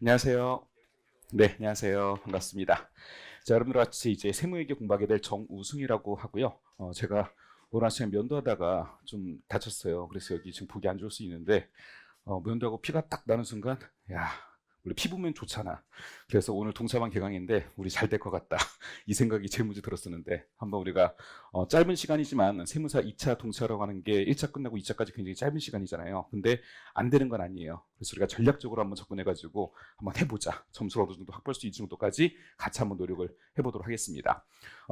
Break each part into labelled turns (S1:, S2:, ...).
S1: 안녕하세요. 네, 안녕하세요. 반갑습니다. 자, 여러분들 같이 이제 세무회계 공부하게 될 정우승이라고 하고요. 제가 오늘 아침에 면도하다가 좀 다쳤어요. 그래서 여기 지금 보기 안 좋을 수 있는데, 면도하고 피가 딱 나는 순간, 야, 원래 피부면 좋잖아. 그래서 오늘 동사만 개강인데 우리 잘 될 것 같다. 이 생각이 제일 먼저 들었었는데 한번 우리가 짧은 시간이지만 세무사 2차 동차라고 하는 게 1차 끝나고 2차까지 굉장히 짧은 시간이잖아요. 근데 안 되는 건 아니에요. 그래서 우리가 전략적으로 한번 접근해가지고 한번 해보자. 점수를 어느 정도 확보할 수 있을 정도까지 같이 한번 노력을 해보도록 하겠습니다.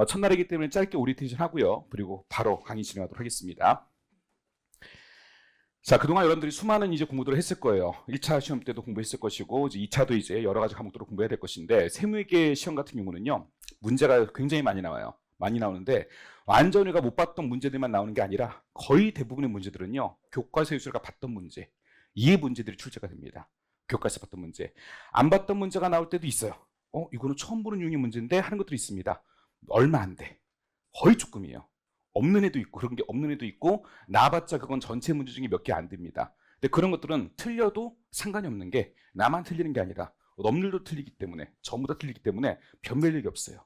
S1: 첫날이기 때문에 짧게 오리엔테이션 하고요. 그리고 바로 강의 진행하도록 하겠습니다. 자, 그동안 여러분들이 수많은 이제 공부들을 했을 거예요. 1차 시험 때도 공부했을 것이고, 이제 2차도 이제 여러 가지 과목들을 공부해야 될 것인데, 세무회계 시험 같은 경우는요, 문제가 굉장히 많이 나와요. 많이 나오는데, 완전 우리가 못 봤던 문제들만 나오는 게 아니라, 거의 대부분의 문제들은요, 교과서에서 우리가 봤던 문제, 이 문제들이 출제가 됩니다. 교과서에서 봤던 문제. 안 봤던 문제가 나올 때도 있어요. 이거는 처음 보는 유형의 문제인데 하는 것들이 있습니다. 얼마 안 돼. 거의 조금이에요. 없는 애도 있고 그런 게 없는 애도 있고 나봤자 그건 전체 문제 중에 몇 개 안 됩니다. 근데 그런 것들은 틀려도 상관이 없는 게 나만 틀리는 게 아니라 넘들도 틀리기 때문에 전부 다 틀리기 때문에 변별력이 없어요.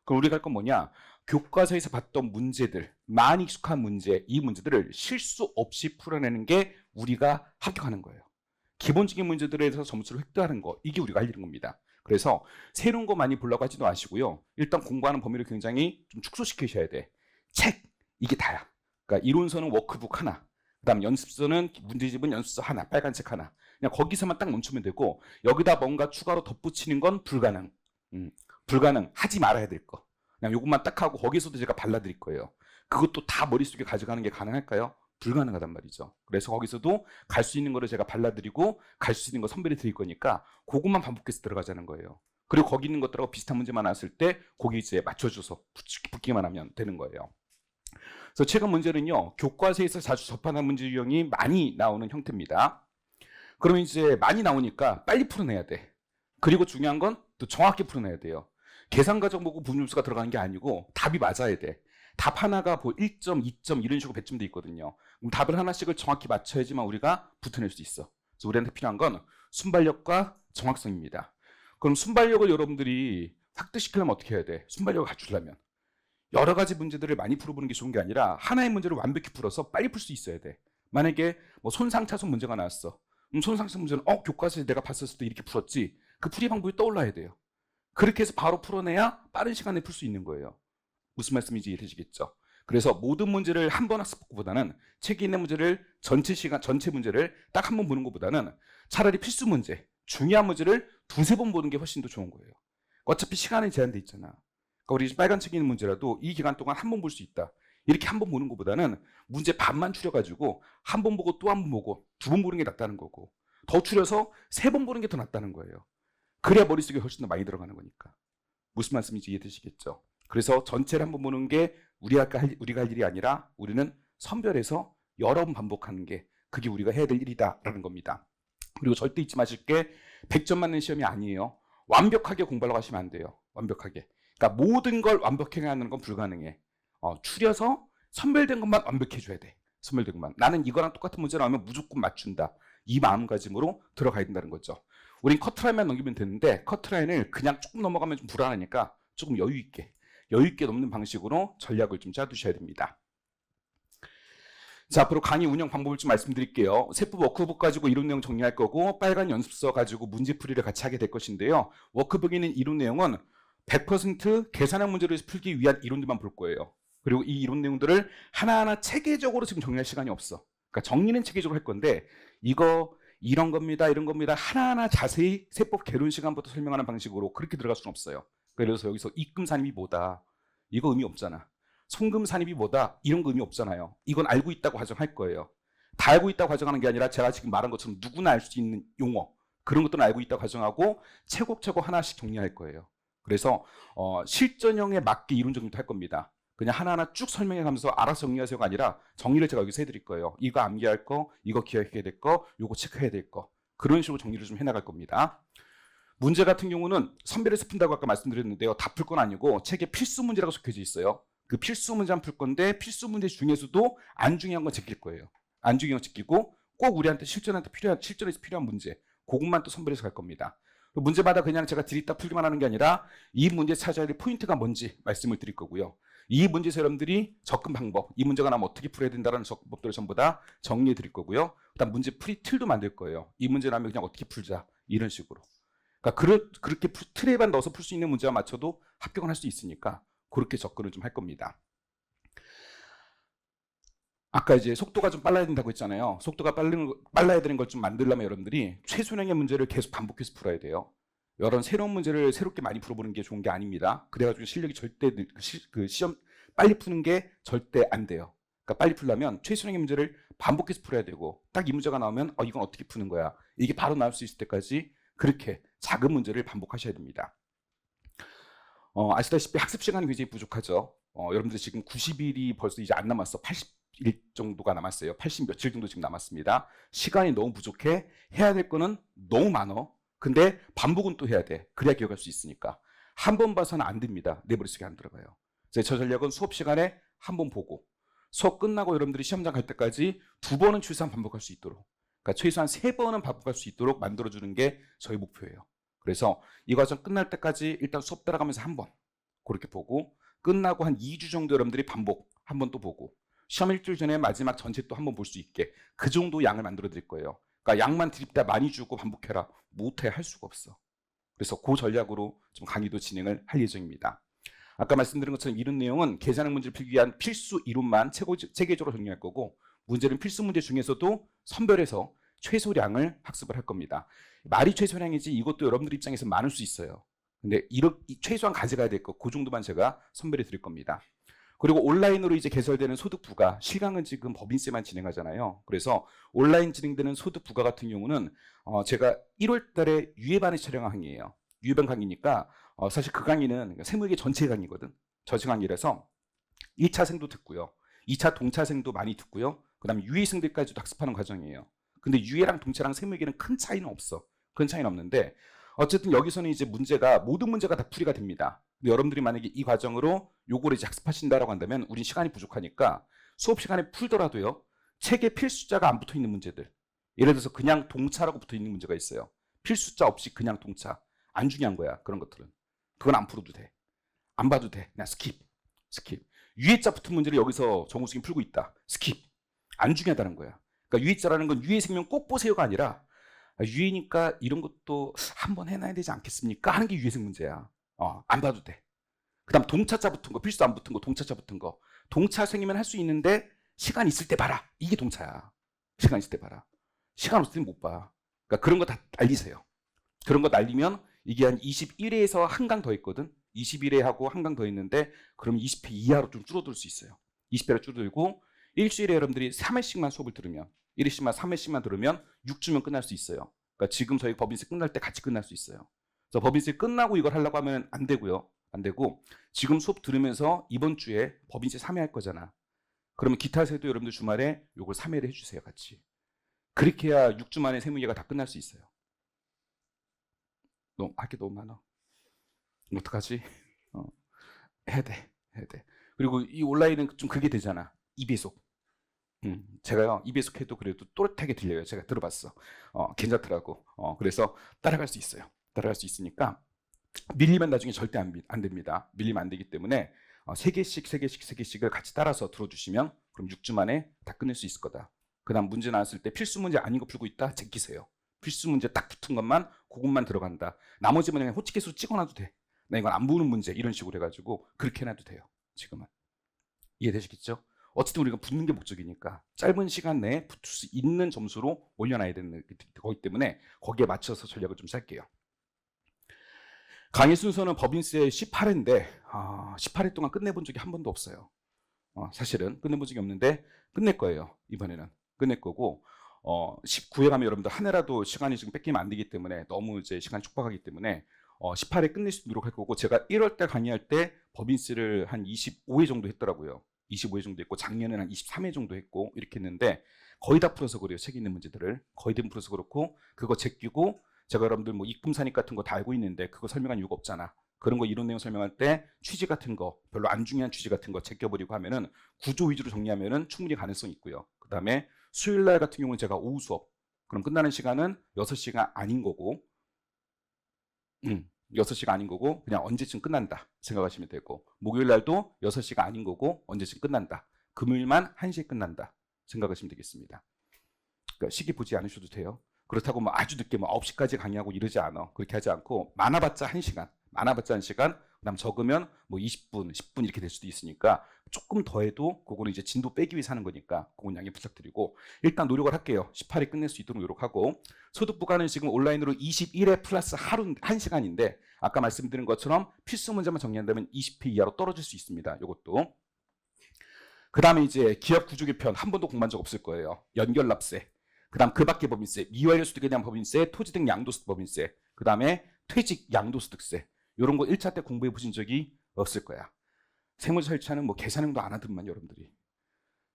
S1: 그럼 우리가 할 건 뭐냐? 교과서에서 봤던 문제들, 많이 익숙한 문제, 이 문제들을 실수 없이 풀어내는 게 우리가 합격하는 거예요. 기본적인 문제들에 대해서 점수를 획득하는 거, 이게 우리가 할 일인 겁니다. 그래서 새로운 거 많이 보려고 하지도 마시고요. 일단 공부하는 범위를 굉장히 좀 축소시키셔야 돼. 책, 이게 다야. 그러니까 이론서는 워크북 하나, 그다음 연습서는 문제집은 연습서 하나, 빨간 책 하나. 그냥 거기서만 딱 멈추면 되고 여기다 뭔가 추가로 덧붙이는 건 불가능. 불가능. 하지 말아야 될 거. 그냥 요것만 딱 하고 거기서도 제가 발라드릴 거예요. 그것도 다 머릿속에 가져가는 게 가능할까요? 불가능하단 말이죠. 그래서 거기서도 갈 수 있는 거를 제가 발라드리고 갈 수 있는 거 선별해 드릴 거니까 그것만 반복해서 들어가자는 거예요. 그리고 거기 있는 것들하고 비슷한 문제만 나왔을 때 거기 이제 맞춰줘서 붙기만 하면 되는 거예요. 그래서 최근 문제는요, 교과서에서 자주 접하는 문제 유형이 많이 나오는 형태입니다. 그러면 이제 많이 나오니까 빨리 풀어내야 돼. 그리고 중요한 건 또 정확히 풀어내야 돼요. 계산 과정 보고 분율수가 들어가는 게 아니고 답이 맞아야 돼. 답 하나가 뭐 1점, 2점 이런 식으로 배점돼 있거든요. 그럼 답을 하나씩을 정확히 맞춰야지만 우리가 붙어낼 수 있어. 그래서 우리한테 필요한 건 순발력과 정확성입니다. 그럼 순발력을 여러분들이 획득시키려면 어떻게 해야 돼? 순발력을 갖추려면 여러 가지 문제들을 많이 풀어보는 게 좋은 게 아니라 하나의 문제를 완벽히 풀어서 빨리 풀 수 있어야 돼. 만약에 뭐 손상차손 문제가 나왔어. 손상차손 문제는 교과서에 내가 봤었을 때 이렇게 풀었지. 그 풀이 방법이 떠올라야 돼요. 그렇게 해서 바로 풀어내야 빠른 시간에 풀 수 있는 거예요. 무슨 말씀인지 이해되시겠죠? 그래서 모든 문제를 한 번 학습 보다는 책에 있는 문제를 전체 문제를 딱 한 번 보는 것보다는 차라리 필수 문제, 중요한 문제를 두세 번 보는 게 훨씬 더 좋은 거예요. 어차피 시간이 제한돼 있잖아. 그러니까 우리 빨간 책에 있는 문제라도 이 기간 동안 한 번 볼 수 있다. 이렇게 한 번 보는 것보다는 문제 반만 추려가지고 한 번 보고 또 한 번 보고 두 번 보는 게 낫다는 거고 더 추려서 세 번 보는 게 더 낫다는 거예요. 그래야 머릿속에 훨씬 더 많이 들어가는 거니까. 무슨 말씀인지 이해되시겠죠? 그래서 전체를 한번 보는 게 우리가 할 일이 아니라 우리는 선별해서 여러 번 반복하는 게 그게 우리가 해야 될 일이다라는 겁니다. 그리고 절대 잊지 마실 게 100점 맞는 시험이 아니에요. 완벽하게 공부하려고 하시면 안 돼요. 완벽하게. 그러니까 모든 걸 완벽하게 하는 건 불가능해. 추려서 선별된 것만 완벽해줘야 돼. 선별된 것만. 나는 이거랑 똑같은 문제 나오면 무조건 맞춘다. 이 마음가짐으로 들어가야 된다는 거죠. 우린 커트라인만 넘기면 되는데 커트라인을 그냥 조금 넘어가면 좀 불안하니까 조금 여유 있게 넘는 방식으로 전략을 좀 짜두셔야 됩니다. 자, 앞으로 강의 운영 방법을 좀 말씀드릴게요. 세법 워크북 가지고 이론 내용 정리할 거고 빨간 연습서 가지고 문제풀이를 같이 하게 될 것인데요. 워크북에 있는 이론 내용은 100% 계산형 문제를 풀기 위한 이론들만 볼 거예요. 그리고 이 이론 내용들을 하나하나 체계적으로 지금 정리할 시간이 없어. 그러니까 정리는 체계적으로 할 건데 이거 이런 겁니다. 이런 겁니다. 하나하나 자세히 세법 개론 시간부터 설명하는 방식으로 그렇게 들어갈 수는 없어요. 그래서 여기서 입금산입이 뭐다. 이거 의미 없잖아. 송금산입이 뭐다. 이런 거 의미 없잖아요. 이건 알고 있다고 가정할 거예요. 다 알고 있다고 가정하는 게 아니라 제가 지금 말한 것처럼 누구나 알 수 있는 용어 그런 것들은 알고 있다고 가정하고 차곡차곡 하나씩 정리할 거예요. 그래서 실전형에 맞게 이론 정리도 할 겁니다. 그냥 하나하나 쭉 설명해 가면서 알아서 정리하세요가 아니라 정리를 제가 여기서 해드릴 거예요. 이거 암기할 거, 이거 기억해야 될 거, 이거 체크해야 될 거. 그런 식으로 정리를 좀 해나갈 겁니다. 문제 같은 경우는 선별해서 푼다고 아까 말씀드렸는데요. 다 풀 건 아니고 책에 필수 문제라고 적혀져 있어요. 그 필수 문제만 풀 건데 필수 문제 중에서도 안 중요한 건 제낄 거예요. 안 중요한 거 제끼고 꼭 우리한테 실전에서 필요한 문제 그것만 또 선별해서 갈 겁니다. 문제마다 그냥 제가 들이다 풀기만 하는 게 아니라 이 문제 찾아야 될 포인트가 뭔지 말씀을 드릴 거고요. 이 문제에서 여러분들이 접근 방법, 이 문제가 나면 어떻게 풀어야 된다는 접근법들을 전부 다 정리해 드릴 거고요. 그다음 문제 풀이 틀도 만들 거예요. 이 문제 나면 그냥 어떻게 풀자, 이런 식으로. 그러니까 그렇게 틀에만 넣어서 풀 수 있는 문제와 맞춰도 합격을 할 수 있으니까 그렇게 접근을 좀 할 겁니다. 아까 이제 속도가 좀 빨라야 된다고 했잖아요. 속도가 빨라야 되는 걸 좀 만들려면 여러분들이 최소량의 문제를 계속 반복해서 풀어야 돼요. 여러 새로운 문제를 새롭게 많이 풀어보는 게 좋은 게 아닙니다. 그래가지고 실력이 절대 시험 빨리 푸는 게 절대 안 돼요. 그러니까 빨리 풀려면 최소량의 문제를 반복해서 풀어야 되고 딱 이 문제가 나오면 이건 어떻게 푸는 거야. 이게 바로 나올 수 있을 때까지 그렇게 작은 문제를 반복하셔야 됩니다. 아시다시피 학습 시간이 굉장히 부족하죠. 여러분들 지금 90일이 벌써 이제 안 남았어. 80일 정도가 남았어요. 80 며칠 정도 지금 남았습니다. 시간이 너무 부족해. 해야 될 거는 너무 많어. 근데 반복은 또 해야 돼. 그래야 기억할 수 있으니까. 한 번 봐서는 안 됩니다. 내 머릿속에 안 들어가요. 저 전략은 수업 시간에 한 번 보고 수업 끝나고 여러분들이 시험장 갈 때까지 2번은 최소한 반복할 수 있도록, 그러니까 최소한 3번은 반복할 수 있도록 만들어주는 게 저희 목표예요. 그래서 이 과정 끝날 때까지 일단 수업 따라가면서 한 번 그렇게 보고, 끝나고 한 2주 정도 여러분들이 반복 한 번 또 보고, 시험 일주일 전에 마지막 전체 또 한 번 볼 수 있게 그 정도 양을 만들어 드릴 거예요. 그러니까 양만 드립다 많이 주고 반복해라, 못해, 할 수가 없어. 그래서 그 전략으로 좀 강의도 진행을 할 예정입니다. 아까 말씀드린 것처럼 이런 내용은 계산형 문제를 풀기 위한 필수 이론만 체계적으로 정리할 거고, 문제는 필수 문제 중에서도 선별해서 최소량을 학습을 할 겁니다. 말이 최소량이지 이것도 여러분들 입장에서 많을 수 있어요. 근데 최소한 가져가야 될 거, 그 정도만 제가 선별해 드릴 겁니다. 그리고 온라인으로 이제 개설되는 소득 부과, 실강은 지금 법인세만 진행하잖아요. 그래서 온라인 진행되는 소득 부과 같은 경우는 제가 1월 달에 유예반을 촬영한 강의예요. 유예반 강의니까 사실 그 강의는 세무회계 전체 강의거든. 저지 강의라서 1차생도 듣고요. 2차 동차생도 많이 듣고요. 그 다음에 유예생들까지도 학습하는 과정이에요. 근데 유예랑 동차랑 세무회계는 큰 차이는 없어. 큰 차이는 없는데 어쨌든 여기서는 이제 문제가, 모든 문제가 다 풀이가 됩니다. 근데 여러분들이 만약에 이 과정으로 요거를 이제 학습하신다라고 한다면 우린 시간이 부족하니까 수업 시간에 풀더라도요, 책에 필수자가 안 붙어 있는 문제들, 예를 들어서 그냥 동차라고 붙어 있는 문제가 있어요. 필수자 없이 그냥 동차, 안 중요한 거야. 그런 것들은 그건 안 풀어도 돼. 안 봐도 돼. 그냥 스킵. 유해자 붙은 문제를 여기서 정우승이 풀고 있다. 스킵. 안 중요하다는 거야. 그러니까 유해자라는 건 유해 생명 꼭 보세요가 아니라 유해니까 이런 것도 한번 해놔야 되지 않겠습니까? 하는 게 유해생 문제야. 안 봐도 돼. 그 다음 동차자 붙은 거, 필수 안 붙은 거, 동차자 붙은 거. 동차생이면 할 수 있는데 시간 있을 때 봐라. 이게 동차야. 시간 있을 때 봐라. 시간 없을 땐 못 봐. 그러니까 그런 거 다 날리세요. 그런 거 날리면 이게 한 21회에서 한 강 더 있거든. 21회 하고 한 강 더 있는데 그럼 20회 이하로 좀 줄어들 수 있어요. 20회로 줄어들고 일주일에 여러분들이 3회씩만 수업을 들으면, 1회씩만 3회씩만 들으면 6주면 끝날 수 있어요. 그러니까 지금 저희 법인세 끝날 때 같이 끝날 수 있어요. 그래서 법인세 끝나고 이걸 하려고 하면 안 되고요. 안 되고 지금 수업 들으면서 이번 주에 법인세 3회 할 거잖아. 그러면 기타세도 여러분들 주말에 요걸 3회를 해주세요. 같이. 그렇게 해야 6주 만에 세무계가 다 끝날 수 있어요. 할 게 너무 많아. 어떡하지? 해야 돼. 그리고 이 온라인은 좀 그게 되잖아. 2배속. 제가요 2배속 해도 그래도 또렷하게 들려요. 제가 들어봤어. 괜찮더라고. 그래서 따라갈 수 있어요. 따라갈 수 있으니까 밀리면 나중에 절대 안 됩니다. 밀리면 안 되기 때문에 3개씩을 같이 따라서 들어주시면 그럼 6주 만에 다 끝낼 수 있을 거다. 그 다음 문제 나왔을 때 필수 문제 아닌 거 풀고 있다? 제끼세요. 필수 문제 딱 붙은 것만, 그것만 들어간다. 나머지는 그냥 호치키스 찍어놔도 돼. 나 이건 안 보는 문제, 이런 식으로 해가지고 그렇게 해놔도 돼요. 지금은. 이해되시겠죠? 어쨌든 우리가 붙는 게 목적이니까 짧은 시간 내에 붙을 수 있는 점수로 올려놔야 되는 거기 때문에 거기에 맞춰서 전략을 좀 짤게요. 강의 순서는 법인세 18회인데 18회 동안 끝내본 적이 한 번도 없어요. 사실은 끝내본 적이 없는데 끝낼 거예요. 이번에는 끝낼 거고 19회 가면 여러분들 한 해라도 시간이 지금 뺏기면 안 되기 때문에 너무 이제 시간이 촉박하기 때문에 18회 끝낼 수 있도록 할 거고, 제가 1월 달 강의할 때 법인세를 한 25회 정도 했더라고요. 25회 정도 했고 작년에는 한 23회 정도 했고 이렇게 했는데 거의 다 풀어서 그래요. 책에 있는 문제들을 거의 다 풀어서 그렇고, 그거 제끼고 제가 여러분들 뭐 입금산입 같은 거 다 알고 있는데 그거 설명한 이유가 없잖아. 그런 거 이론 내용 설명할 때 취지 같은 거, 별로 안 중요한 취지 같은 거 제껴버리고 하면은 구조 위주로 정리하면은 충분히 가능성이 있고요. 그 다음에 수요일 날 같은 경우는 제가 오후 수업, 그럼 끝나는 시간은 6시가 아닌 거고 6시가 아닌 거고 그냥 언제쯤 끝난다 생각하시면 되고, 목요일 날도 6시가 아닌 거고 언제쯤 끝난다. 금요일만 1시에 끝난다 생각하시면 되겠습니다. 그러니까 시기 보지 않으셔도 돼요. 그렇다고 뭐 아주 늦게 뭐 9시까지 강의하고 이러지 않아. 그렇게 하지 않고 많아봤자 1시간, 많아봤자 1시간, 그다음 적으면 뭐 20분, 10분 이렇게 될 수도 있으니까 조금 더해도 그거는 이제 진도 빼기 위해서 하는 거니까 그건 양해 부탁드리고, 일단 노력을 할게요. 18회 끝낼 수 있도록 노력하고, 소득 부과는 지금 온라인으로 21회 플러스 하루 1시간인데 아까 말씀드린 것처럼 필수 문제만 정리한다면 20회 이하로 떨어질 수 있습니다. 이것도. 그 다음에 이제 기업 구조 개편 한 번도 공부한 적 없을 거예요. 연결납세, 그 다음 그 밖에 법인세, 미완료 소득에 대한 법인세, 토지 등 양도소득 법인세, 그 다음에 퇴직 양도소득세, 이런 거 1차 때 공부해 보신 적이 없을 거야. 세무서 설치하는 뭐 계산형도 안 하더만 여러분들이.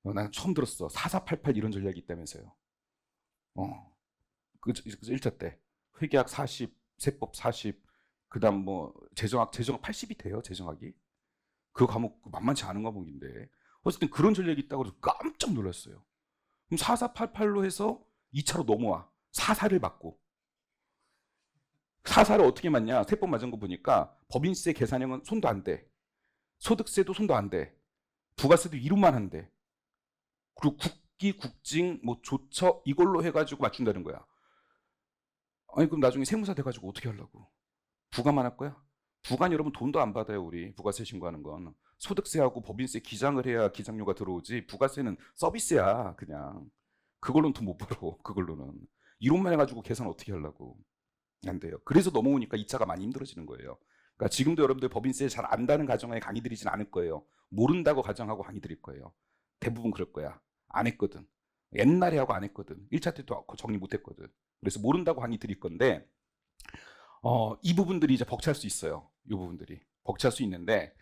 S1: 난 처음 들었어. 4488 이런 전략이 있다면서요. 그 1차 때 회계학 40, 세법 40, 그 다음 뭐 재정학 80이 돼요. 재정학이. 그 과목 만만치 않은 과목인데 어쨌든 그런 전략이 있다고 해서 깜짝 놀랐어요. 그럼 4488로 해서 2차로 넘어와. 44를 맞고. 44를 어떻게 맞냐? 세법 맞은 거 보니까 법인세 계산형은 손도 안 대. 소득세도 손도 안 대. 부가세도 이름만 한대. 그리고 국기, 국징, 뭐 조처 이걸로 해가지고 맞춘다는 거야. 아니 그럼 나중에 세무사 돼가지고 어떻게 하려고? 부가만 할 거야? 부가는 여러분 돈도 안 받아요. 우리 부가세 신고하는 건. 소득세하고 법인세 기장을 해야 기장료가 들어오지, 부가세는 서비스야 그냥. 그걸로는 돈 못 벌어. 그걸로는. 이론만 해가지고 계산 어떻게 하려고. 안 돼요. 그래서 넘어오니까 2차가 많이 힘들어지는 거예요. 그러니까 지금도 여러분들 법인세 잘 안다는 가정에 강의 드리진 않을 거예요. 모른다고 가정하고 강의 드릴 거예요. 대부분 그럴 거야. 안 했거든. 옛날에 하고 안 했거든. 1차 때도 정리 못 했거든. 그래서 모른다고 강의 드릴 건데 이 부분들이 이제 벅찰 수 있어요. 이 부분들이 벅찰 수 있는데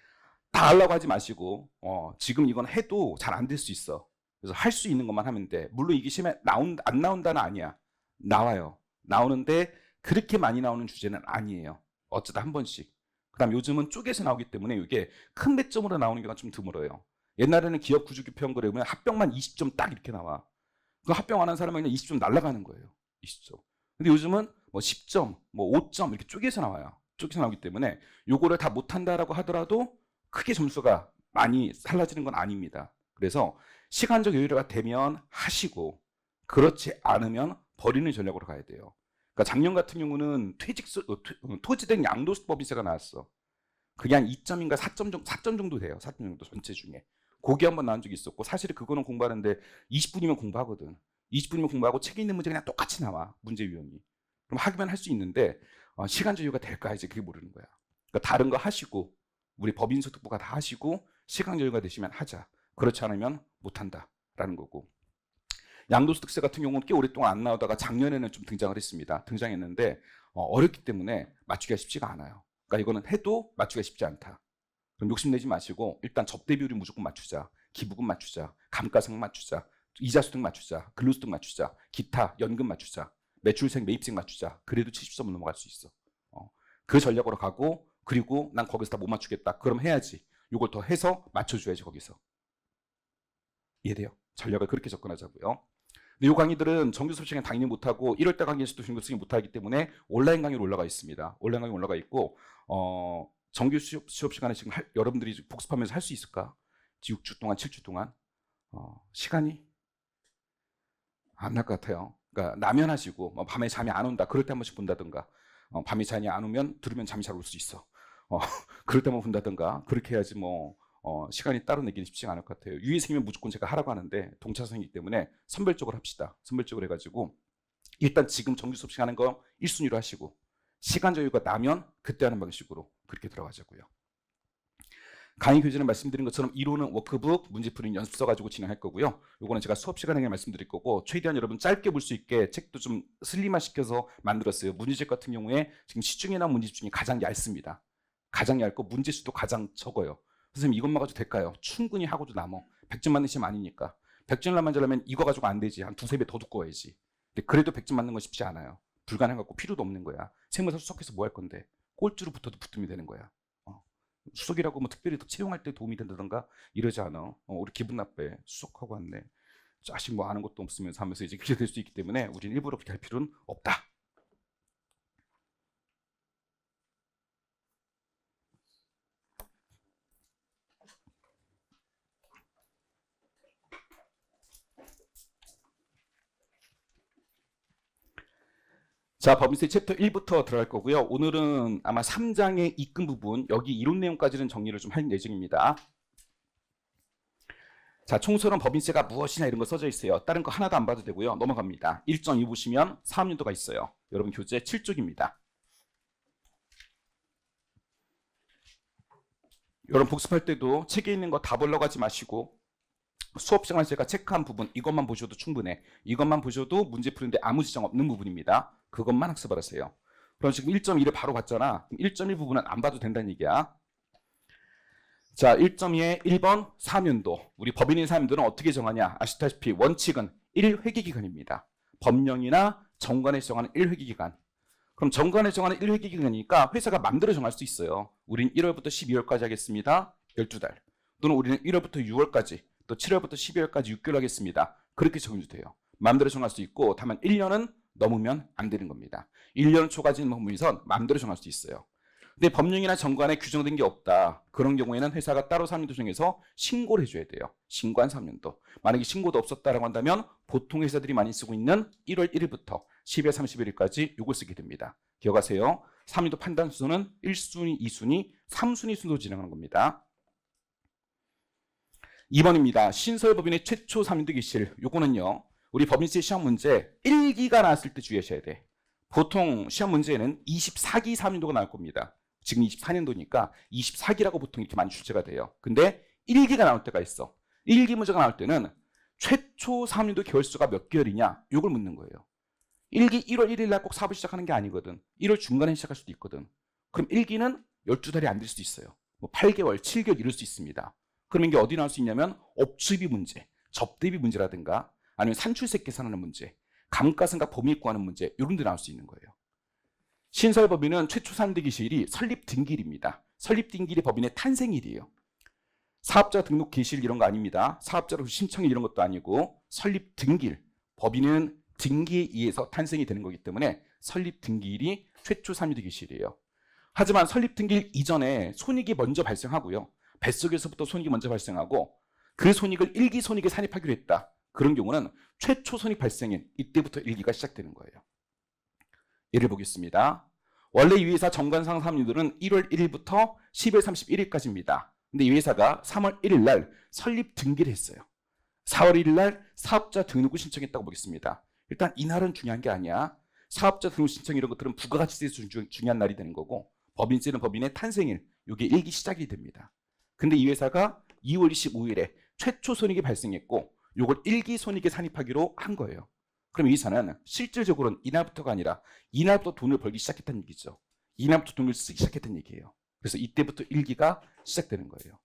S1: 다 하려고 하지 마시고 지금 이건 해도 잘 안 될 수 있어. 그래서 할 수 있는 것만 하면 돼. 물론 이게 시험에 안 나온다는 아니야. 나와요. 나오는데 그렇게 많이 나오는 주제는 아니에요. 어쩌다 한 번씩. 그다음 요즘은 쪼개서 나오기 때문에 이게 큰 배점으로 나오는 경우가 좀 드물어요. 옛날에는 기업 구조 개편 그러면 합격만 20점 딱 이렇게 나와. 그 합격 안 한 사람은 그냥 20점 날아가는 거예요. 20점. 근데 요즘은 뭐 10점, 뭐 5점 이렇게 쪼개서 나와요. 쪼개서 나오기 때문에 요거를 다 못한다라고 하더라도 크게 점수가 많이 달라지는 건 아닙니다. 그래서 시간적 여유가 되면 하시고, 그렇지 않으면 버리는 전략으로 가야 돼요. 그러니까 작년 같은 경우는 토지등 양도소득법인세가 나왔어. 그게 한 2점인가 4점 정도 돼요. 4점 정도 전체 중에. 거기 한번 나온 적이 있었고, 사실 그거는 공부하는데 20분이면 공부하거든. 20분이면 공부하고 책에 있는 문제 그냥 똑같이 나와. 문제 유형이. 그럼 하기만 할 수 있는데 시간적 여유가 될까 이제 그게 모르는 거야. 그러니까 다른 거 하시고, 우리 법인소득부가 다 하시고 시간적 여유가 되시면 하자. 그렇지 않으면 못한다라는 거고. 양도소득세 같은 경우는 꽤 오랫동안 안 나오다가 작년에는 좀 등장을 했습니다. 등장했는데 어렵기 때문에 맞추기가 쉽지가 않아요. 그러니까 이거는 해도 맞추기가 쉽지 않다. 그럼 욕심내지 마시고 일단 접대 비율이 무조건 맞추자. 기부금 맞추자. 감가상 맞추자. 이자소득 맞추자. 근로소득 맞추자. 기타, 연금 맞추자. 매출생, 매입생 맞추자. 그래도 70점은 넘어갈 수 있어. 그 전략으로 가고, 그리고 난 거기서 다 못 맞추겠다. 그럼 해야지. 이걸 더 해서 맞춰줘야지 거기서. 이해돼요? 전략을 그렇게 접근하자고요. 근데 이 강의들은 정규 수업 시간에 당연히 못하고 1월달 강의에서도 중급승이 못하기 때문에 온라인 강의로 올라가 있습니다. 온라인 강의 올라가 있고 정규 수업 시간에 지금 여러분들이 복습하면서 할 수 있을까? 6주 동안 7주 동안 시간이 안 날 것 같아요. 그러니까 남연하시고 밤에 잠이 안 온다 그럴 때 한 번씩 본다든가, 밤에 잠이 안 오면 들으면 잠이 잘 올 수 있어. 그럴 때만 본다든가 그렇게 해야지 뭐 시간이 따로 내기는 쉽지가 않을 것 같아요. 유예생이면 무조건 제가 하라고 하는데 동차선이기 때문에 선별적으로 합시다. 선별적으로 해가지고 일단 지금 정규 수업 시간 하는 거 1순위로 하시고, 시간 여유가 나면 그때 하는 방식으로 그렇게 들어가자고요. 강의 교재는 말씀드린 것처럼 이론은 워크북, 문제풀이는 연습서 가지고 진행할 거고요. 요거는 제가 수업 시간에 말씀드릴 거고, 최대한 여러분 짧게 볼 수 있게 책도 좀 슬림화시켜서 만들었어요. 문제집 같은 경우에 지금 시중에 나온 문제집 중에 가장 얇습니다. 가장 얇고 문제수도 가장 적어요. 선생님 이것만 가지고 될까요? 충분히 하고도 남어. 100점 맞는 시험 아니니까. 100점만 만들려면 이거 가지고 안 되지. 한 두세 배 더 두꺼워야지. 근데 그래도 100점 맞는 건 쉽지 않아요. 불가능한 거 필요도 없는 거야. 세무사 수석해서 뭐 할 건데. 꼴찌로 붙어도 붙으면 되는 거야. 수석이라고 뭐 특별히 더 채용할 때 도움이 된다던가 이러지 않아. 우리 기분 나빠. 수석하고 왔네. 자식 뭐 아는 것도 없으면서 하면서 이제 그렇게 될 수 있기 때문에 우리는 일부러 그렇게 할 필요는 없다. 자, 법인세 챕터 1부터 들어갈 거고요. 오늘은 아마 3장의 입금 부분, 여기 이론 내용까지는 정리를 좀 할 예정입니다. 자, 총설은 법인세가 무엇이냐 이런 거 써져 있어요. 다른 거 하나도 안 봐도 되고요. 넘어갑니다. 1.2 보시면 사업연도가 있어요. 여러분 교재 7쪽입니다. 여러분 복습할 때도 책에 있는 거 다 보려고 하지 마시고 수업 시간에 제가 체크한 부분 이것만 보셔도 충분해. 이것만 보셔도 문제 푸는데 아무 지장 없는 부분입니다. 그것만 학습을 하세요. 그럼 지금 1.2를 바로 봤잖아. 1.1 부분은 안 봐도 된다는 얘기야. 자, 1.2의 1번 사업연도. 우리 법인인 사람들은 어떻게 정하냐? 아시다시피 원칙은 1회계기간입니다. 법령이나 정관에서 정하는 1회계기간. 그럼 정관에서 정하는 1회계기간이니까 회사가 마음대로 정할 수 있어요. 우린 1월부터 12월까지 하겠습니다. 12달. 또는 우리는 1월부터 6월까지, 또 7월부터 12월까지 6개월 하겠습니다. 그렇게 정해도 돼요. 마음대로 정할 수 있고 다만 1년은 넘으면 안 되는 겁니다. 1년 초까지는 넘으면 마음대로 정할 수 있어요. 근데 법령이나 정관에 규정된 게 없다. 그런 경우에는 회사가 따로 사업연도 정해서 신고를 해줘야 돼요. 신고한 사업연도. 만약에 신고도 없었다라고 한다면 보통 회사들이 많이 쓰고 있는 1월 1일부터 12월 31일까지 이걸 쓰게 됩니다. 기억하세요. 사업연도 판단 순서는 1순위, 2순위, 3순위 순서로 진행하는 겁니다. 2번입니다. 신설법인의 최초 사업연도 개시일. 요거는요. 우리 법인세 시험 문제 1기가 나왔을 때 주의하셔야 돼. 보통 시험 문제에는 24기 사업연도가 나올 겁니다. 지금 24년도니까 24기라고 보통 이렇게 많이 출제가 돼요. 근데 1기가 나올 때가 있어. 1기 문제가 나올 때는 최초 사업연도 개월수가 몇 개월이냐? 이걸 묻는 거예요. 1기 1월 1일 날 꼭 사업을 시작하는 게 아니거든. 1월 중간에 시작할 수도 있거든. 그럼 1기는 12달이 안 될 수도 있어요. 뭐 8개월, 7개월 이럴 수 있습니다. 그럼 이게 어디 나올 수 있냐면 업추입비 문제, 접대비 문제라든가 아니면 산출세 계산하는 문제, 감가상각 범위 구하는 문제 이런 데 나올 수 있는 거예요. 신설법인은 최초 사업연도 개시일이 설립 등기일입니다. 설립 등기일이 법인의 탄생일이에요. 사업자 등록 개시일 이런 거 아닙니다. 사업자로 신청일 이런 것도 아니고 설립 등기일. 법인은 등기에 의해서 탄생이 되는 거기 때문에 설립 등기일이 최초 사업연도 개시일이에요. 하지만 설립 등기일 이전에 손익이 먼저 발생하고요. 뱃속에서부터 손익이 먼저 발생하고 그 손익을 1기 손익에 산입하기로 했다. 그런 경우는 최초 손익 발생인 이때부터 1기가 시작되는 거예요. 예를 보겠습니다. 원래 이 회사 정관상 사업연도는 1월 1일부터 10월 31일까지입니다. 근데 이 회사가 3월 1일 날 설립 등기를 했어요. 4월 1일 날 사업자 등록을 신청했다고 보겠습니다. 일단 이날은 중요한 게 아니야. 사업자 등록 신청 이런 것들은 부가가치세에서 중요한 날이 되는 거고 법인세는 법인의 탄생일, 이게 1기 시작이 됩니다. 근데 이 회사가 2월 25일에 최초 손익이 발생했고 이걸 1기 손익에 산입하기로 한 거예요. 그럼 이 회사는 실질적으로는 이날부터가 아니라 이날부터 돈을 벌기 시작했다는 얘기죠. 이날부터 돈을 쓰기 시작했다는 얘기예요. 그래서 이때부터 1기가 시작되는 거예요.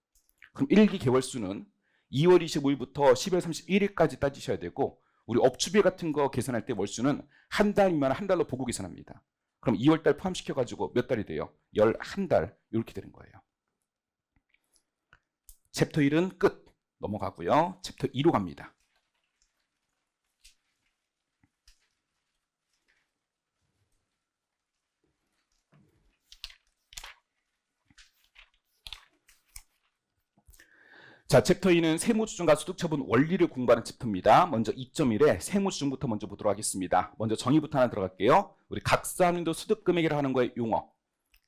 S1: 그럼 1기 개월수는 2월 25일부터 10월 31일까지 따지셔야 되고 우리 업추비 같은 거 계산할 때 월수는 한 달이면 한 달로 보고 계산합니다. 그럼 2월달 포함시켜가지고 몇 달이 돼요? 11달 이렇게 되는 거예요. 챕터 1은 끝. 넘어가고요. 챕터 2로 갑니다. 자, 챕터 2는 세무조정과 소득처분 원리를 공부하는 챕터입니다. 먼저 2.1에 세무조정부터 먼저 보도록 하겠습니다. 먼저 정의부터 하나 들어갈게요. 우리 각사함도 소득금액이라 하는 거의 용어.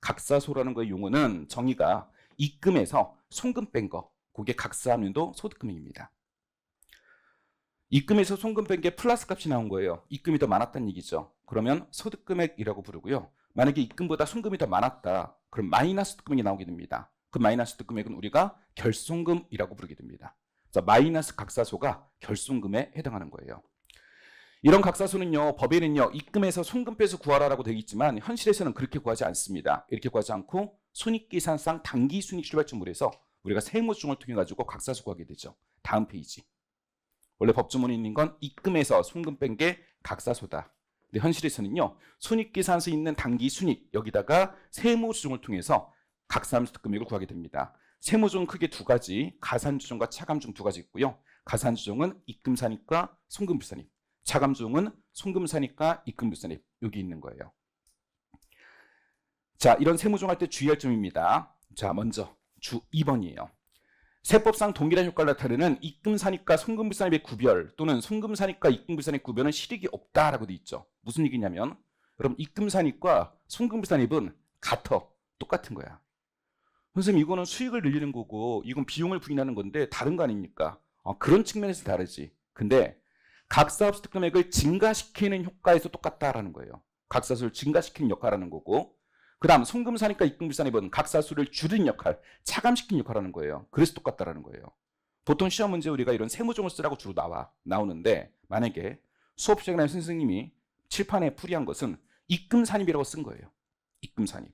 S1: 각사소라는 거의 용어는 정의가 입금에서 송금 뺀 거. 그게 각사함도 소득금액입니다. 입금에서 송금 뺀 게 플러스 값이 나온 거예요. 입금이 더 많았다는 얘기죠. 그러면 소득금액이라고 부르고요. 만약에 입금보다 송금이 더 많았다. 그럼 마이너스 소득금액이 나오게 됩니다. 그 마이너스 소득금액은 우리가 결손금이라고 부르게 됩니다. 그래서 마이너스 각사소가 결손금에 해당하는 거예요. 이런 각사소는요, 법에는요, 입금에서 송금 빼서 구하라라고 되어 있지만 현실에서는 그렇게 구하지 않습니다. 이렇게 구하지 않고 손익계산상 당기순익 출발점으로 해서 우리가 세무조정을 통해 가지고 각사소 구하게 되죠. 다음 페이지. 원래 법조문에 있는 건 입금에서 송금 뺀 게 각사소다. 근데 현실에서는요, 손익계산서에 있는 당기순익 여기다가 세무조정을 통해서 각사함수득 금액을 구하게 됩니다. 세무조정은 크게 두 가지, 가산조정과 차감조정 두 가지 있고요. 가산조정은 입금산입과 송금불산입, 차감조정은 송금산입과 입금불산입 여기 있는 거예요. 자, 이런 세무조정할 때 주의할 점입니다. 자, 먼저 주 2번이에요. 세법상 동일한 효과를 나타내는 입금산입과 송금불산입의 구별 또는 송금산입과 입금불산입 구별은 실익이 없다라고 돼 있죠. 무슨 얘기냐면 여러분 입금산입과 송금산입은 같아. 똑같은 거야. 선생님 이거는 수익을 늘리는 거고 이건 비용을 부인하는 건데 다른 거 아닙니까? 그런 측면에서 다르지. 근데 각 사업 소득 금액을 증가시키는 효과에서 똑같다라는 거예요. 각 사수를 증가시키는 역할하는 거고, 그 다음 송금산입과 입금산입은 각 사수를 줄이는 역할, 차감시키는 역할하는 거예요. 그래서 똑같다라는 거예요. 보통 시험 문제 우리가 이런 세무종을 쓰라고 주로 나오는데 만약에 수업 시간에 선생님이 칠판에 풀이한 것은 입금산입이라고 쓴 거예요. 입금산입.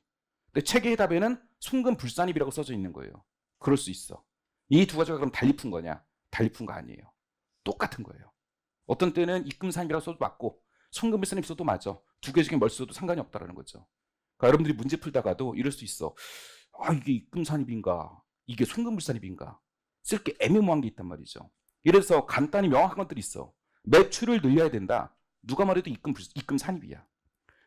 S1: 근데 책의 답에는 송금불산입이라고 써져 있는 거예요. 그럴 수 있어. 이 두 가지가 그럼 달리 푼 거냐? 달리 푼 거 아니에요. 똑같은 거예요. 어떤 때는 입금산입이라고 써도 맞고 송금불산입 써도 맞아. 두 개 중에 뭘 써도 상관이 없다는 거죠. 그러니까 여러분들이 문제 풀다가도 이럴 수 있어. 이게 입금산입인가? 이게 송금불산입인가? 쓸 게 애매모호한 게 있단 말이죠. 이래서 간단히 명확한 것들이 있어. 매출을 늘려야 된다. 누가 말해도 입금산입이야.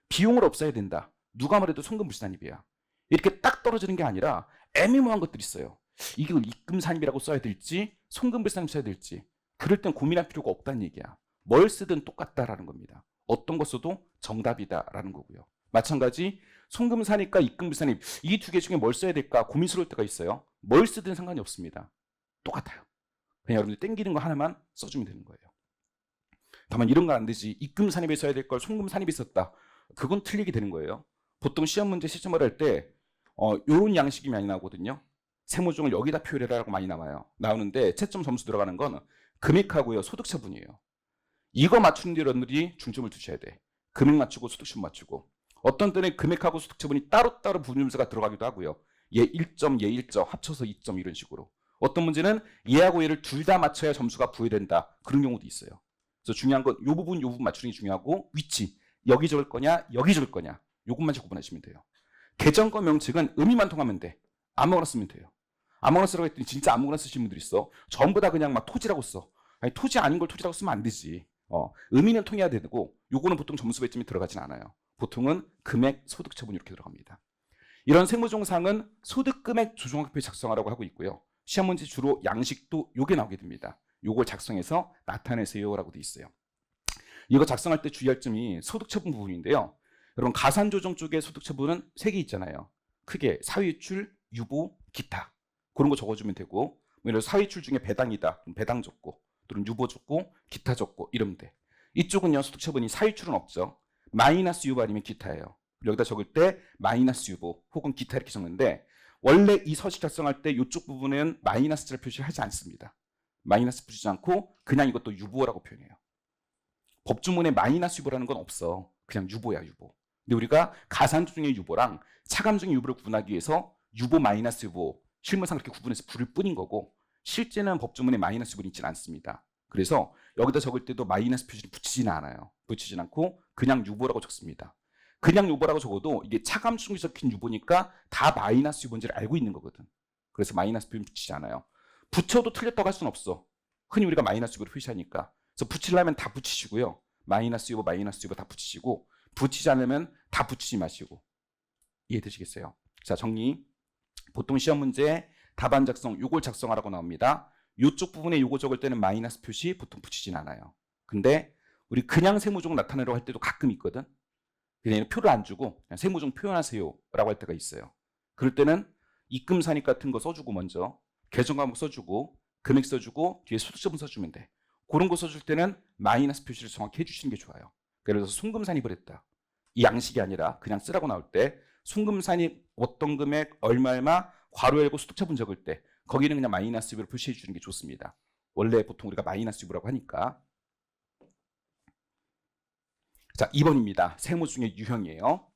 S1: 비용을 없애야 된다. 누가 말해도 송금불산입이야. 이렇게 딱 떨어지는 게 아니라 애매모호한 것들이 있어요. 이걸 입금산입이라고 써야 될지 송금불산입 써야 될지 그럴 땐 고민할 필요가 없다는 얘기야. 뭘 쓰든 똑같다라는 겁니다. 어떤 거 써도 정답이다라는 거고요. 마찬가지 송금산입과 입금불산입 이 두 개 중에 뭘 써야 될까 고민스러울 때가 있어요. 뭘 쓰든 상관이 없습니다. 똑같아요. 그냥 여러분들 땡기는 거 하나만 써주면 되는 거예요. 다만 이런 거 안 되지. 입금산입에 써야 될 걸 송금산입에 썼다. 그건 틀리게 되는 거예요. 보통 시험 문제 시점을 할 때 이런 양식이 많이 나오거든요. 세무종을 여기다 표현해라라고 많이 나오는데 채점 점수 들어가는 건 금액하고요 소득처분이에요. 이거 맞추는 데 여러분들이 중점을 두셔야 돼. 금액 맞추고 소득처분 맞추고. 어떤 때는 금액하고 소득처분이 따로따로 부분점수가 들어가기도 하고요. 얘 1점, 얘 1점 합쳐서 2점 이런 식으로. 어떤 문제는 얘하고 얘를 둘 다 맞춰야 점수가 부여된다. 그런 경우도 있어요. 그래서 중요한 건 이 부분 맞추는 게 중요하고 위치. 여기 적을 거냐 여기 적을 거냐 요것만 잘 구분하시면 돼요. 계정과 명칭은 의미만 통하면 돼. 아무거나 쓰면 돼요. 아무거나 쓰라고 했더니 진짜 아무거나 쓰시는 분들 있어. 전부 다 그냥 막 토지라고 써. 아니 토지 아닌 걸 토지라고 쓰면 안 되지. 의미는 통해야 되고 요거는 보통 점수 배점이 들어가진 않아요. 보통은 금액, 소득, 처분 이렇게 들어갑니다. 이런 세무종상은 소득 금액 조정학표 작성하라고 하고 있고요. 시험 문제 주로 양식도 요게 나오게 됩니다. 요걸 작성해서 나타내세요라고 돼 있어요. 이거 작성할 때 주의할 점이 소득처분 부분인데요. 여러분 가산조정 쪽에 소득처분은 3개 있잖아요. 크게 사회유출, 유보, 기타 그런 거 적어주면 되고 예를 들어 사회유출 중에 배당이다. 배당 적고 또는 유보 적고 기타 적고 이러면 돼. 이쪽은요 소득처분이 사회유출은 없죠. 마이너스 유보 아니면 기타예요. 여기다 적을 때 마이너스 유보 혹은 기타 이렇게 적는데 원래 이 서식 작성할 때 이쪽 부분은 마이너스를 표시하지 않습니다. 마이너스 붙이지 않고 그냥 이것도 유보라고 표현해요. 법주문에 마이너스 유보라는 건 없어. 그냥 유보야 유보. 근데 우리가 가산조정의 유보랑 차감조정의 유보를 구분하기 위해서 유보 마이너스 유보 실무상 그렇게 구분해서 부를 뿐인 거고 실제는 법주문에 마이너스 유보는 있지는 않습니다. 그래서 여기다 적을 때도 마이너스 표시를 붙이지는 않아요. 붙이진 않고 그냥 유보라고 적습니다. 그냥 유보라고 적어도 이게 차감조정이 적힌 유보니까 다 마이너스 유보인지를 알고 있는 거거든. 그래서 마이너스 표시 붙이지 않아요. 붙여도 틀렸다고 할 수는 없어. 흔히 우리가 마이너스 유보를 표시하니까. 그래서 붙이려면 다 붙이시고요. 마이너스 유보 다 붙이시고 붙이지 않으면 다 붙이지 마시고. 이해되시겠어요? 자, 정리. 보통 시험 문제 답안 작성 요걸 작성하라고 나옵니다. 이쪽 부분에 요거 적을 때는 마이너스 표시 보통 붙이진 않아요. 근데 우리 그냥 세무종 나타내려고 할 때도 가끔 있거든. 그냥 표를 안 주고 그냥 세무종 표현하세요 라고 할 때가 있어요. 그럴 때는 입금산입 같은 거 써주고 먼저 계정 과목 써주고 금액 써주고 뒤에 소득처분 써주면 돼. 그런 거 써줄 때는 마이너스 표시를 정확히 해주시는 게 좋아요. 예를 들어서 송금산입을 했다. 이 양식이 아니라 그냥 쓰라고 나올 때 송금산입 어떤 금액 얼마 괄호 열고 소득처분 적을 때 거기는 그냥 마이너스 유보로 표시해 주는 게 좋습니다. 원래 보통 우리가 마이너스 유보라고 하니까. 자, 2번입니다. 세무중의 유형이에요.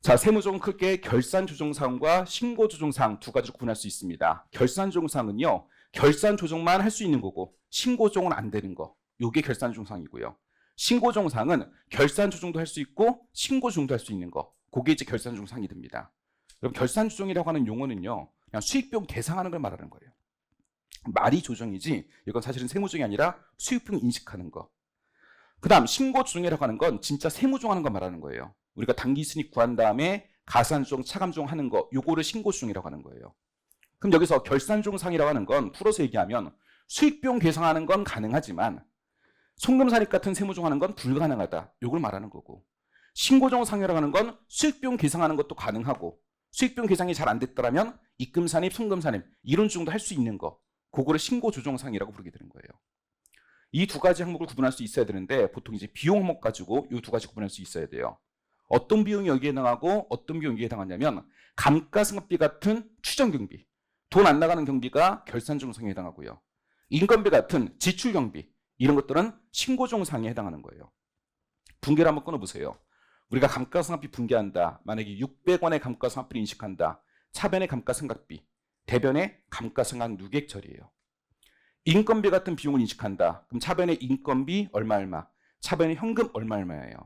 S1: 자, 세무조정 크게 결산조정사항과 신고조정사항 두 가지로 구분할 수 있습니다. 결산조정사항은요, 결산조정만 할 수 있는 거고 신고조정은 안 되는 거. 요게 결산조정사항이고요. 신고조정사항은 결산조정도 할 수 있고 신고조정도 할 수 있는 거. 그게 이제 결산조정사항이 됩니다. 여러분 결산조정이라고 하는 용어는요, 그냥 수익비용 계상하는 걸 말하는 거예요. 말이 조정이지 이건 사실은 세무조정이 아니라 수익비용 인식하는 거. 그 다음 신고조정이라고 하는 건 진짜 세무조정하는 거 말하는 거예요. 우리가 당기순이익 구한 다음에 가산조정, 차감조정 하는 거 요거를 신고조정이라고 하는 거예요. 그럼 여기서 결산조정상이라고 하는 건 풀어서 얘기하면 수익비용 계상하는 건 가능하지만 송금산입 같은 세무조항하는 건 불가능하다. 이걸 말하는 거고. 신고정상이라고 하는 건 수익비용 계상하는 것도 가능하고 수익비용 계상이 잘 안 됐더라면 입금산입, 송금산입 이런 중도 할 수 있는 거. 그거를 신고조정상이라고 부르게 되는 거예요. 이 두 가지 항목을 구분할 수 있어야 되는데 보통 이제 비용 항목 가지고 이 두 가지 구분할 수 있어야 돼요. 어떤 비용이 여기에 해당하고 어떤 비용이 여기에 해당하냐면 감가상각비 같은 추정경비, 돈 안 나가는 경비가 결산정상에 해당하고요. 인건비 같은 지출경비 이런 것들은 신고정상에 해당하는 거예요. 분계를 한번 끊어보세요. 우리가 감가상각비 분계한다. 만약에 600원의 감가상각비를 인식한다. 차변의 감가상각비, 대변의 감가상각 누객 처리예요. 인건비 같은 비용을 인식한다. 그럼 차변의 인건비 얼마, 차변의 현금 얼마예요.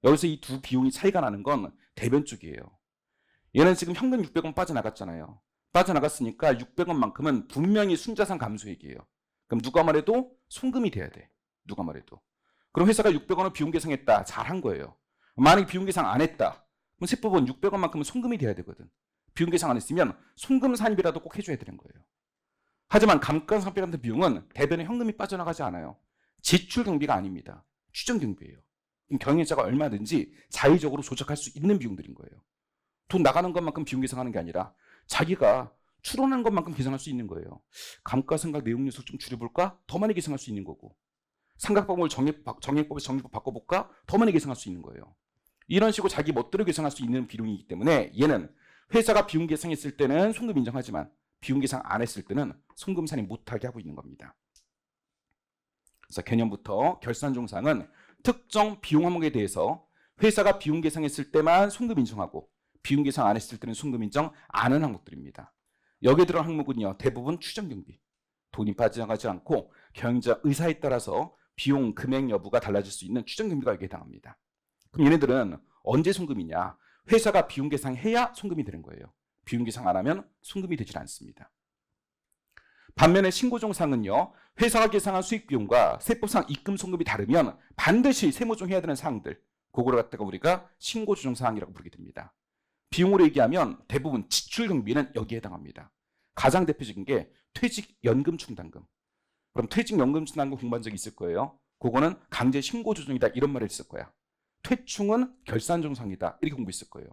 S1: 여기서 이 두 비용이 차이가 나는 건 대변 쪽이에요. 얘는 지금 현금 600원 빠져나갔잖아요. 빠져나갔으니까 600원만큼은 분명히 순자산 감소액이에요. 그럼 누가 말해도 송금이 돼야 돼. 누가 말해도. 그럼 회사가 600원을 비용 계상했다. 잘한 거예요. 만약에 비용 계상 안 했다. 그럼 세법은 600원만큼은 송금이 돼야 되거든. 비용 계상 안 했으면 송금 산입이라도 꼭 해줘야 되는 거예요. 하지만 감가상각비 같은 비용은 대변에 현금이 빠져나가지 않아요. 지출 경비가 아닙니다. 추정 경비예요. 그럼 경영자가 얼마든지 자의적으로 조작할 수 있는 비용들인 거예요. 돈 나가는 것만큼 비용 계상하는 게 아니라 자기가 출원하는 것만큼 계상할 수 있는 거예요. 감가상각 내용 요소를 좀 줄여볼까? 더 많이 계상할 수 있는 거고. 상각방법을 정액법에서 정액법 바꿔볼까? 더 많이 계상할 수 있는 거예요. 이런 식으로 자기 멋대로 계상할 수 있는 비용이기 때문에 얘는 회사가 비용 계상했을 때는 송금 인정하지만 비용 계상 안 했을 때는 송금 산입 못하게 하고 있는 겁니다. 그래서 개념부터 결산종상은 특정 비용 항목에 대해서 회사가 비용 계상했을 때만 송금 인정하고 비용 계상 안 했을 때는 송금 인정 안 하는 항목들입니다. 여기에 들어간 항목은요. 대부분 추정경비. 돈이 빠져나가지 않고 경영자 의사에 따라서 비용 금액 여부가 달라질 수 있는 추정경비가 여기에 해당합니다. 그럼 얘네들은 언제 송금이냐? 회사가 비용 계상해야 송금이 되는 거예요. 비용 계상 안 하면 송금이 되질 않습니다. 반면에 신고정상은요. 회사가 계상한 수익비용과 세법상 입금 송금이 다르면 반드시 세무조정해야 되는 사항들 그거를 갖다가 우리가 신고조정사항이라고 부르게 됩니다. 비용으로 얘기하면 대부분 지출경비는 여기에 해당합니다. 가장 대표적인 게 퇴직연금충당금. 그럼 퇴직연금충당금 공부한 적이 있을 거예요. 그거는 강제 신고조정이다 이런 말을 했을 거야. 퇴충은 결산정상이다 이렇게 공부했을 거예요.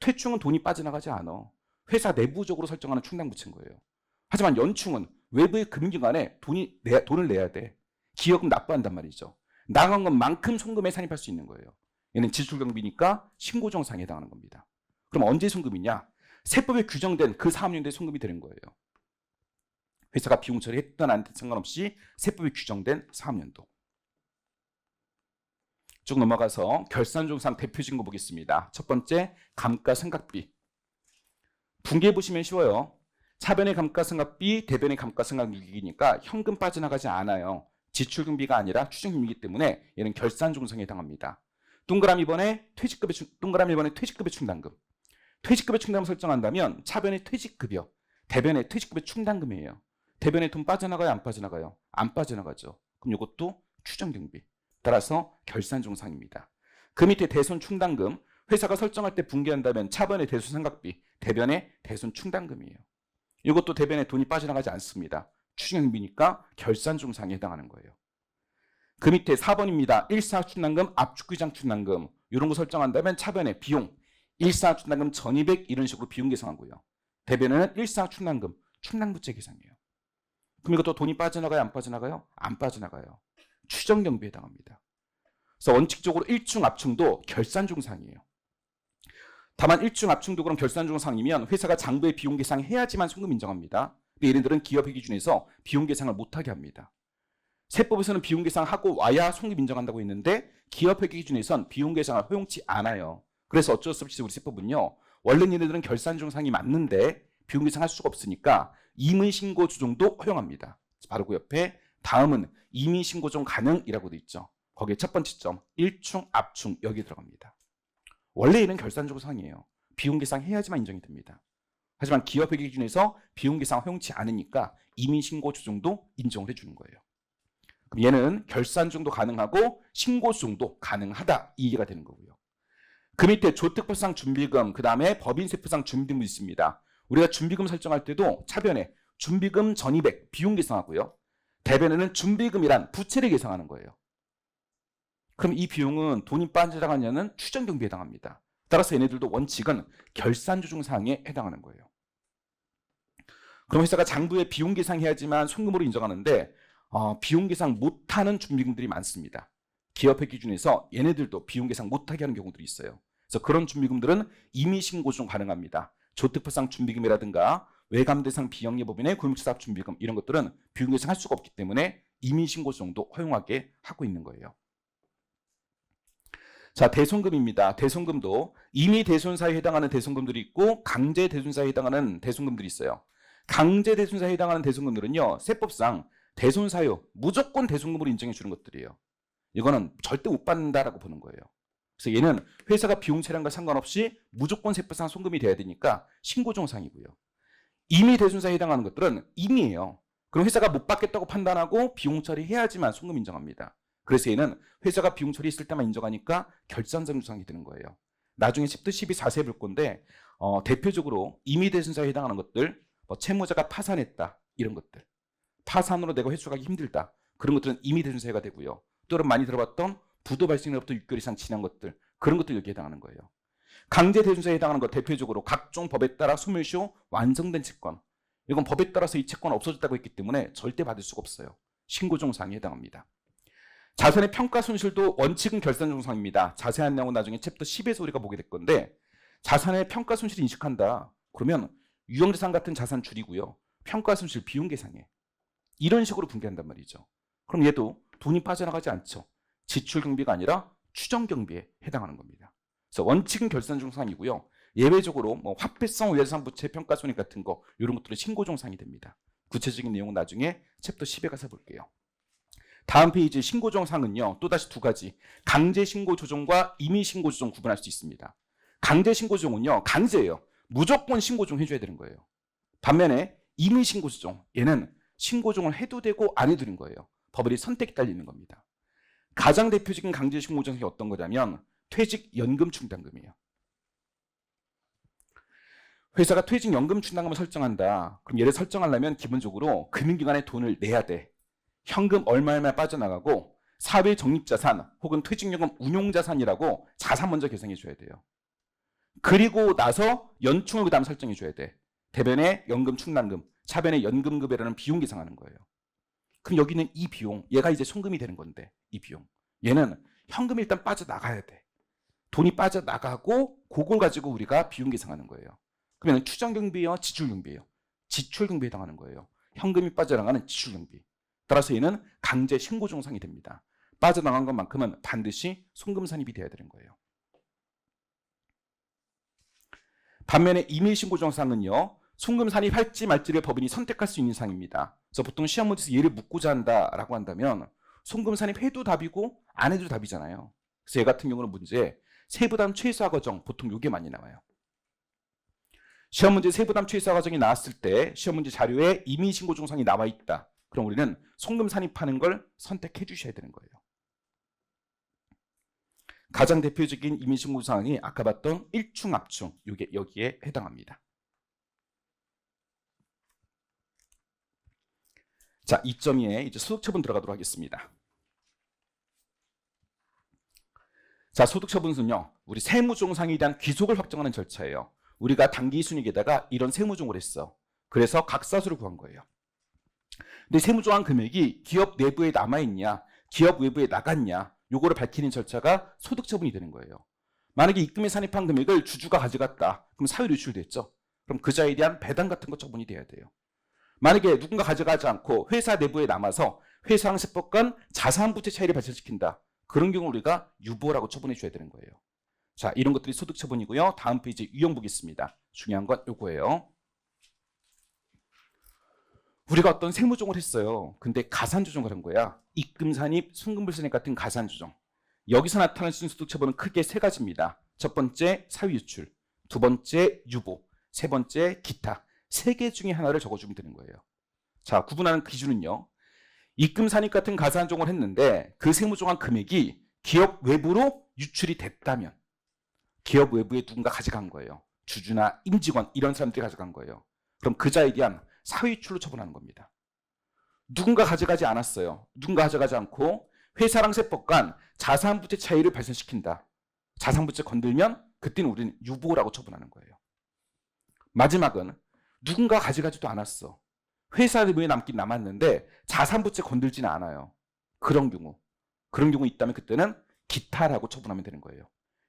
S1: 퇴충은 돈이 빠져나가지 않아. 회사 내부적으로 설정하는 충당부채인 거예요. 하지만 연충은 외부의 금융기관에 돈을 내야 돼. 기여금 납부한단 말이죠. 나간 것만큼 송금에 산입할 수 있는 거예요. 얘는 지출경비니까 신고정상에 해당하는 겁니다. 그럼 언제 송금이냐? 세법에 규정된 그 사업연도에 송금이 되는 거예요. 회사가 비용 처리했든 안 했든 상관없이 세법에 규정된 사업연도. 쭉 넘어가서 결산종상 대표적인 거 보겠습니다. 첫 번째, 감가상각비. 분개해 보시면 쉬워요. 차변의 감가상각비, 대변의 감가상각 유익이니까 현금 빠져나가지 않아요. 지출경비가 아니라 추정경비이기 때문에 얘는 결산종상에 해당합니다. 동그라미 1번에 퇴직급여 충당금. 퇴직급여 충당금 설정한다면 차변의 퇴직급여, 대변의 퇴직급여 충당금이에요. 대변에 돈 빠져나가요? 안 빠져나가요? 안 빠져나가죠. 그럼 이것도 추정경비. 따라서 결산종상입니다. 그 밑에 대손충당금, 회사가 설정할 때 분개한다면 차변의 대손상각비, 대변의 대손충당금이에요. 이것도 대변에 돈이 빠져나가지 않습니다. 추정경비니까 결산종상에 해당하는 거예요. 그 밑에 4번입니다. 일사충당금, 압축기장충당금 이런 거 설정한다면 차변의 비용, 일사충당금 1200 이런 식으로 비용 계산하고요. 대변에는 일사충당금, 충당부채 계산이에요. 그럼 이것도 돈이 빠져나가요? 안 빠져나가요? 안 빠져나가요. 추정경비에 해당합니다. 그래서 원칙적으로 일중압충도 결산종상이에요. 다만 일중압충도 그럼 결산종상이면 회사가 장부에 비용 계상해야지만 송금 인정합니다. 근데 얘네들은 기업회 기준에서 비용 계상을 못하게 합니다. 세법에서는 비용 계상하고 와야 송금 인정한다고 했는데 기업회 기준에선 비용 계상을 허용치 않아요. 그래서 어쩔 수 없이 우리 세법은요. 원래 얘네들은 결산종상이 맞는데 비용 계상할 수가 없으니까 임의신고 조정도 허용합니다. 바로 그 옆에 다음은 임의신고조정 가능이라고 돼 있죠. 거기에 첫 번째 점 일충, 압충 여기 들어갑니다. 원래 얘는 결산종상이에요. 비용 계상해야지만 인정이 됩니다. 하지만 기업회 기준에서 비용 계상 허용치 않으니까 임의신고 조정도 인정을 해주는 거예요. 그럼 얘는 결산조정도 가능하고 신고조정도 가능하다 이 얘기가 되는 거고요. 그 밑에 조특법상 준비금, 그 다음에 법인세법상 준비금이 있습니다. 우리가 준비금 설정할 때도 차변에 준비금 1200 비용 계상하고요. 대변에는 준비금이란 부채를 계상하는 거예요. 그럼 이 비용은 돈이 빠져나가냐는 추정 경비에 해당합니다. 따라서 얘네들도 원칙은 결산 조정 사항에 해당하는 거예요. 그럼 회사가 장부에 비용 계상해야지만 송금으로 인정하는데 비용 계상 못하는 준비금들이 많습니다. 기업회 기준에서 얘네들도 비용 계상 못하게 하는 경우들이 있어요. 그래서 그런 준비금들은 임의 신고 중 가능합니다. 조특보상 준비금이라든가 외감대상 비영리법인의 골목사업 준비금 이런 것들은 비용 계상할 수가 없기 때문에 임의 신고 정도 허용하게 하고 있는 거예요. 자, 대손금입니다. 대손금도 임의 대손사에 해당하는 대손금들이 있고 강제 대손사에 해당하는 대손금들이 있어요. 강제 대손사에 해당하는 대손금들은요, 세법상 대손사유 무조건 대손금으로 인정해 주는 것들이에요. 이거는 절대 못 받는다라고 보는 거예요. 그래서 얘는 회사가 비용 차량과 상관없이 무조건 세법상 송금이 돼야 되니까 신고정상이고요. 임의 대손사에 해당하는 것들은 임의예요. 그럼 회사가 못 받겠다고 판단하고 비용 처리해야지만 송금 인정합니다. 그래서 얘는 회사가 비용 처리했을 때만 인정하니까 결산정상이 되는 거예요. 나중에 챕터 12자세히 볼 건데 대표적으로 임의 대손사에 해당하는 것들, 채무자가 파산했다 이런 것들, 파산으로 내가 회수하기 힘들다 그런 것들은 임의 대손사가 되고요. 또는 많이 들어봤던 부도 발생으로부터 6개월 이상 지난 것들, 그런 것들 여기에 해당하는 거예요. 강제 대손사에 해당하는 것 대표적으로 각종 법에 따라 소멸시효 완성된 채권, 이건 법에 따라서 이 채권 없어졌다고 했기 때문에 절대 받을 수가 없어요. 신고정상에 해당합니다. 자산의 평가 손실도 원칙은 결산정상입니다. 자세한 내용은 나중에 챕터 10에서 우리가 보게 될 건데, 자산의 평가 손실을 인식한다 그러면 유형자산 같은 자산 줄이고요, 평가 손실 비용 계상에 이런 식으로 분개한단 말이죠. 그럼 얘도 돈이 빠져나가지 않죠. 지출 경비가 아니라 추정 경비에 해당하는 겁니다. 그래서 원칙은 결산정상이고요. 예외적으로 화폐성 외상 부채 평가 손익 같은 거 이런 것들은 신고정상이 됩니다. 구체적인 내용은 나중에 챕터 10에 가서 볼게요. 다음 페이지 신고정상은요, 또다시 두 가지, 강제 신고 조정과 임의 신고 조정 구분할 수 있습니다. 강제 신고 조정은요, 강제예요. 무조건 신고 조정 해줘야 되는 거예요. 반면에 임의 신고 조정, 얘는 신고 조정을 해도 되고 안 해도 되는 거예요. 법원의 선택이 딸리는 겁니다. 가장 대표적인 강제 신고 조정이 어떤 거냐면 퇴직연금 충당금이에요. 회사가 퇴직연금 충당금을 설정한다. 그럼 얘를 설정하려면 기본적으로 금융기관에 돈을 내야 돼. 현금 얼마 빠져나가고 사회 적립자산 혹은 퇴직연금 운용자산이라고 자산 먼저 계산해 줘야 돼요. 그리고 나서 연충을 그 다음 설정해 줘야 돼. 대변의 연금 충당금, 차변의 연금급여라는 비용 계산하는 거예요. 그럼 여기는 이 비용, 얘가 이제 송금이 되는 건데 이 비용, 얘는 현금이 일단 빠져나가야 돼. 돈이 빠져나가고 그걸 가지고 우리가 비용 계산하는 거예요. 그러면 추정경비예요, 지출경비예요? 지출경비에 해당하는 거예요. 현금이 빠져나가는 지출경비. 따라서 얘는 강제 신고정상이 됩니다. 빠져나간 것만큼은 반드시 송금 산입이 돼야 되는 거예요. 반면에 임의 신고정상은요, 송금 산입할지 말지를 법인이 선택할 수 있는 사항입니다. 그래서 보통 시험 문제에서 얘를 묻고자 한다라고 한다면 송금 산입해도 답이고 안 해도 답이잖아요. 그래서 얘 같은 경우는 문제 세부담 최소화 과정, 보통 이게 많이 나와요. 시험 문제 세부담 최소화 과정이 나왔을 때 시험 문제 자료에 임의 신고정상이 나와 있다. 그럼 우리는 송금 산입하는 걸 선택해 주셔야 되는 거예요. 가장 대표적인 임의 신고사항이 아까 봤던 일충, 압충, 이게 여기에 해당합니다. 자, 2.2에 이제 소득처분 들어가도록 하겠습니다. 자, 소득처분은요, 우리 세무종상에 대한 귀속을 확정하는 절차예요. 우리가 당기순이익에다가 이런 세무종을 했어. 그래서 각사수를 구한 거예요. 근데 세무종한 금액이 기업 내부에 남아있냐, 기업 외부에 나갔냐, 요거를 밝히는 절차가 소득처분이 되는 거예요. 만약에 입금에 산입한 금액을 주주가 가져갔다. 그럼 사유로 유출됐죠. 그럼 그 자에 대한 배당 같은 거 처분이 돼야 돼요. 만약에 누군가 가져가지 않고 회사 내부에 남아서 회사랑 세법 간 자산 부채 차이를 발생시킨다. 그런 경우 우리가 유보라고 처분해 줘야 되는 거예요. 자, 이런 것들이 소득처분이고요. 다음 페이지 유형 보겠습니다. 중요한 건 요거예요. 우리가 어떤 세무조정을 했어요. 근데 가산조정을 한 거야. 입금산입, 송금불산입 같은 가산조정. 여기서 나타날 수 있는 소득처분은 크게 세 가지입니다. 첫 번째 사유유출, 두 번째 유보, 세 번째 기타. 세 개 중에 하나를 적어주면 되는 거예요. 자, 구분하는 기준은요. 입금산입 같은 가산조정을 했는데 그 세무조정한 금액이 기업 외부로 유출이 됐다면 기업 외부에 누군가 가져간 거예요. 주주나 임직원 이런 사람들이 가져간 거예요. 그럼 그 자에 대한 사유유출로 처분하는 겁니다. 누군가 가져가지 않았어요. 누군가 가져가지 않고 회사랑 세법 간 자산부채 차이를 발생시킨다. 자산부채 건들면 그때는 우리는 유보라고 처분하는 거예요. 마지막은 누군가 가져가지도 않았어. 회사 내부에 남긴 남았는데 자산부채 건들지는 않아요. 그런 경우 있다면 그때는 기타라고 처분하면 되는 거예요.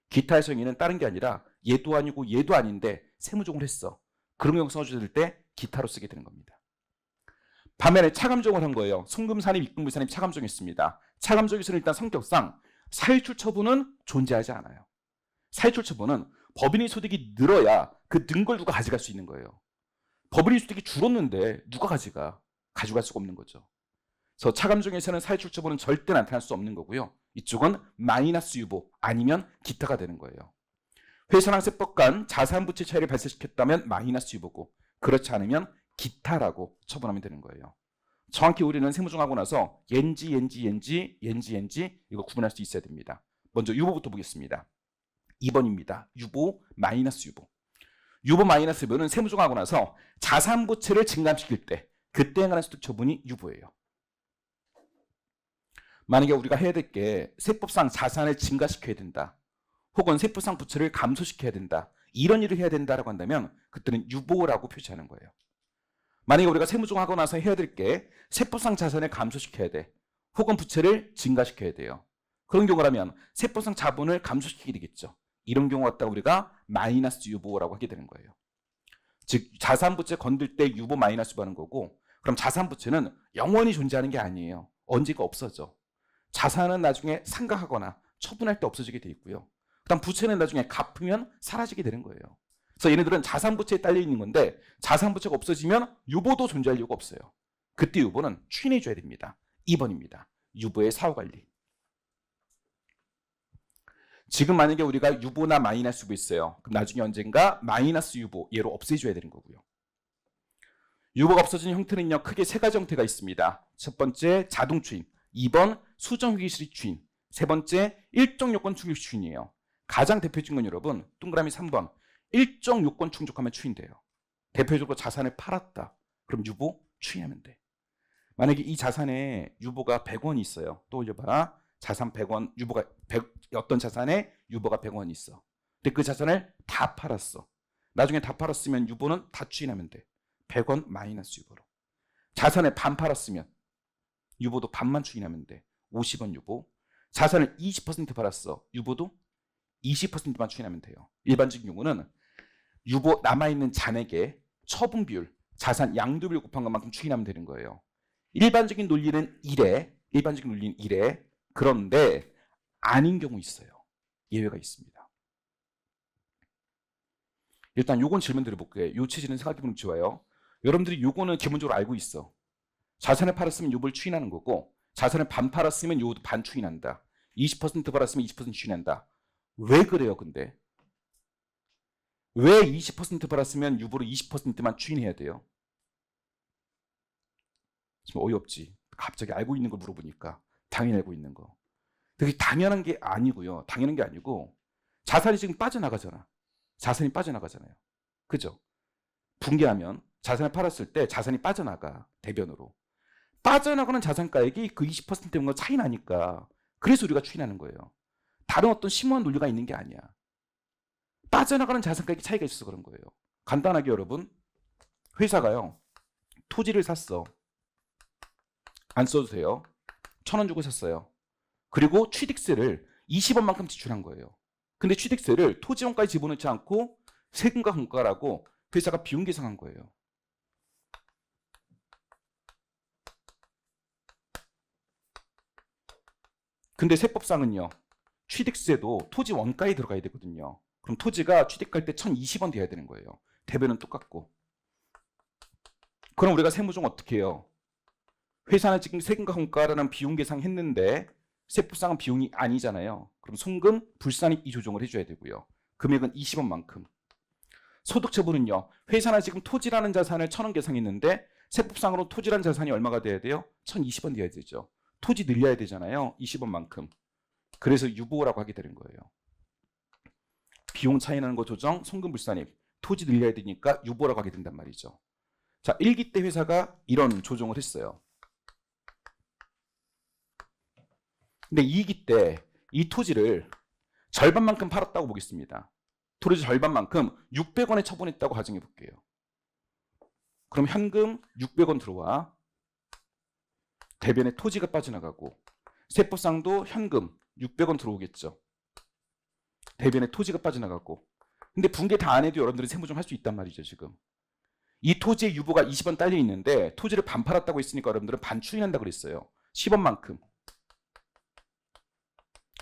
S1: 기타의 성의는 다른 게 아니라 얘도 아니고 얘도 아닌데 세무조정을 했어. 그런 경우 써줄 때 기타로 쓰게 되는 겁니다. 반면에 차감정을 한 거예요. 송금산입, 입금불산입 차감정했습니다. 차감정에서는 일단 성격상 사유출 처분은 존재하지 않아요. 사유출 처분은 법인의 소득이 늘어야 그 는 걸 누가 가져갈 수 있는 거예요. 법인의 소득이 줄었는데 누가 가져갈 수가 없는 거죠. 그래서 차감정에서는 사유출 처분은 절대 나타날 수 없는 거고요. 이쪽은 마이너스 유보 아니면 기타가 되는 거예요. 회사랑 세법 간 자산부채 차이를 발생시켰다면 마이너스 유보고 그렇지 않으면 기타라고 처분하면 되는 거예요. 정확히 우리는 세무조정하고 나서 옌지 이거 구분할 수 있어야 됩니다. 먼저 유보부터 보겠습니다. 2번입니다. 유보 마이너스 유보. 유보 마이너스 유보는 세무조정하고 나서 자산부채를 증감시킬 때 그때 행하는 소득 처분이 유보예요. 만약에 우리가 해야 될 게 세법상 자산을 증가시켜야 된다. 혹은 세법상 부채를 감소시켜야 된다. 이런 일을 해야 된다라고 한다면 그때는 유보라고 표시하는 거예요. 만약에 우리가 세무조정하고 나서 해야 될 게 세법상 자산을 감소시켜야 돼. 혹은 부채를 증가시켜야 돼요. 그런 경우라면 세법상 자본을 감소시키게 되겠죠. 이런 경우 갖다가 우리가 마이너스 유보라고 하게 되는 거예요. 즉 자산부채 건들 때 유보 마이너스 유보하는 거고 그럼 자산부채는 영원히 존재하는 게 아니에요. 언젠가 없어져. 자산은 나중에 상각하거나 처분할 때 없어지게 돼 있고요. 그다음 부채는 나중에 갚으면 사라지게 되는 거예요. 그래서 얘네들은 자산부채에 딸려 있는 건데 자산부채가 없어지면 유보도 존재할 이유가 없어요. 그때 유보는 추인해줘야 됩니다. 2번입니다. 유보의 사후관리. 지금 만약에 우리가 유보나 마이너스 유보 있어요. 그럼 나중에 언젠가 마이너스 유보 얘로 없애줘야 되는 거고요. 유보가 없어진 형태는요. 크게 세 가지 형태가 있습니다. 첫 번째 자동 추인, 2번 수정회계실의 추인, 세 번째 일정 요건 충족 추인이에요. 가장 대표적인 건 여러분 동그라미 3번 일정 요건 충족하면 추인돼요. 대표적으로 자산을 팔았다. 그럼 유보 추인하면 돼. 만약에 이 자산에 유보가 100원이 있어요. 또 올려봐라. 자산 100원, 유보가 어떤 자산에 유보가 100원이 있어. 근데 그 자산을 다 팔았어. 나중에 다 팔았으면 유보는 다 추인하면 돼. 100원 마이너스 유보로. 자산을 반 팔았으면 유보도 반만 추인하면 돼. 50원 유보. 자산을 20% 팔았어. 유보도 20%만 추인하면 돼요. 일반적인 경우는 유보 남아있는 잔액의 처분 비율, 자산 양도 비율 곱한 것만큼 추인하면 되는 거예요. 일반적인 논리는 이래. 그런데 아닌 경우 있어요. 예외가 있습니다. 일단 요건 질문 드려볼게요. 요 체질은 생각해보는 게 좋아요. 여러분들이 요거는 기본적으로 알고 있어. 자산을 팔았으면 요걸 추인하는 거고 자산을 반 팔았으면 요도 반 추인한다. 20% 팔았으면 20% 추인한다. 왜 그래요 근데? 왜 20% 팔았으면 유보로 20%만 추인해야 돼요? 좀 어이없지. 갑자기 알고 있는 걸 물어보니까 당연히 알고 있는 거. 되게 당연한 게 아니고요. 당연한 게 아니고 자산이 지금 빠져나가잖아. 자산이 빠져나가잖아요. 그죠? 붕괴하면 자산을 팔았을 때 자산이 빠져나가. 대변으로. 빠져나가는 자산가액이 그 20%는 차이 나니까 그래서 우리가 추인하는 거예요. 다른 어떤 심오한 논리가 있는 게 아니야. 빠져나가는 자산가액이 차이가 있어서 그런 거예요. 간단하게 여러분 회사가요. 토지를 샀어. 안 써도 돼요. 1,000원 주고 샀어요. 그리고 취득세를 20원만큼 지출한 거예요. 근데 취득세를 토지원가에 집어넣지 않고 세금과 공과라고 회사가 비용 계산한 거예요. 근데 세법상은요. 취득세도 토지 원가에 들어가야 되거든요. 그럼 토지가 취득할 때 1,020원 돼야 되는 거예요. 대변은 똑같고. 그럼 우리가 세무조정 어떻게 해요? 회사는 지금 세금과 공과라는 비용 계산했는데 세법상은 비용이 아니잖아요. 그럼 송금, 불산입 이 조정을 해줘야 되고요. 금액은 20원만큼. 소득처분은요. 회사는 지금 토지라는 자산을 1,000원 계산했는데 세법상으로 토지라는 자산이 얼마가 돼야 돼요? 1,020원 돼야 되죠. 토지 늘려야 되잖아요. 20원만큼. 그래서 유보라고 하게 되는 거예요. 비용 차이 나는 거 조정, 송금, 불산입. 토지 늘려야 되니까 유보라고 하게 된단 말이죠. 자, 1기 때 회사가 이런 조정을 했어요. 근데 이익이 때 이 토지를 절반만큼 팔았다고 보겠습니다. 토지 절반만큼 600원에 처분했다고 가정해 볼게요. 그럼 현금 600원 들어와. 대변에 토지가 빠져나가고 세법상도 현금 600원 들어오겠죠. 대변에 토지가 빠져나가고. 근데 분개 다 안 해도 여러분들은 세무좀 할 수 있단 말이죠. 지금 이 토지의 유보가 20원 딸려 있는데 토지를 반 팔았다고 했으니까 여러분들은 반 추인한다고 그랬어요. 10원만큼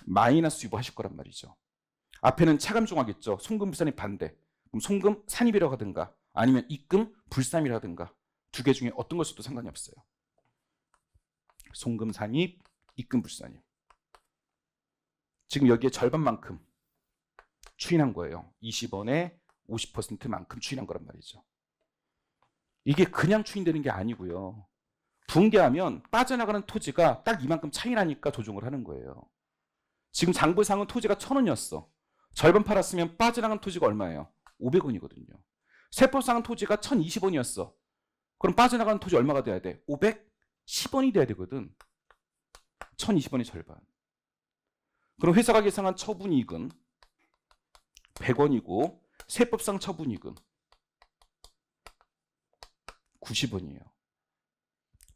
S1: 마이너스 유보하실 거란 말이죠. 앞에는 차감종하겠죠. 송금 불산입 반대. 그럼 송금 산입이라고 하든가 아니면 입금 불산입이라든가 두 개 중에 어떤 것이도 상관이 없어요. 송금 산입, 입금 불산입. 지금 여기에 절반만큼 추인한 거예요. 20원에 50%만큼 추인한 거란 말이죠. 이게 그냥 추인되는 게 아니고요. 분개하면 빠져나가는 토지가 딱 이만큼 차이 나니까 조정을 하는 거예요. 지금 장부상은 토지가 1,000원이었어. 절반 팔았으면 빠져나간 토지가 얼마예요? 500원이거든요. 세법상은 토지가 1,020원이었어. 그럼 빠져나가는 토지 얼마가 돼야 돼? 510원이 돼야 되거든. 1,020원의 절반. 그럼 회사가 계산한 처분이익은 100원이고 세법상 처분이익은 90원이에요.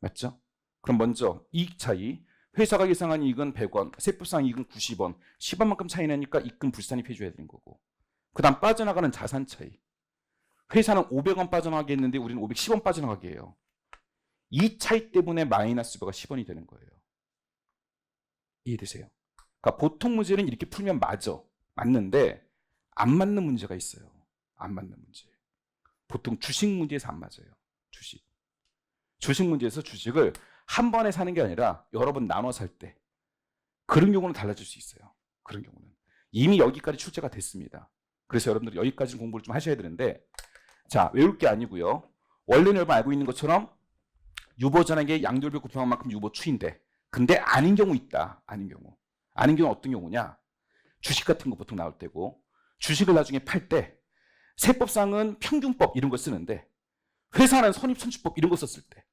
S1: 맞죠? 그럼 먼저 이익 차이. 회사가 계산한 이익은 100원, 세법상 이익은 90원. 10원만큼 차이 나니까 입금 불산입 해줘야 되는 거고. 그 다음 빠져나가는 자산 차이. 회사는 500원 빠져나가게 했는데 우리는 510원 빠져나가게 해요. 이 차이 때문에 마이너스가 10원이 되는 거예요. 이해되세요? 그러니까 보통 문제는 이렇게 풀면 맞는데 안 맞는 문제가 있어요. 안 맞는 문제. 보통 주식 문제에서 안 맞아요. 주식 문제에서 주식을 한 번에 사는 게 아니라 여러 번 나눠 살 때 그런 경우는 달라질 수 있어요. 그런 경우는 이미 여기까지 출제가 됐습니다. 그래서 여러분들 여기까지 공부를 좀 하셔야 되는데, 자, 외울 게 아니고요. 원래는 여러분 알고 있는 것처럼 유보전액의 양도율 곱하는 만큼 유보 추인돼. 근데 아닌 경우 있다. 아닌 경우 어떤 경우냐? 주식 같은 거 보통 나올 때고, 주식을 나중에 팔 때 세법상은 평균법 이런 거 쓰는데 회사는 선입선출법 이런 거 썼을 때,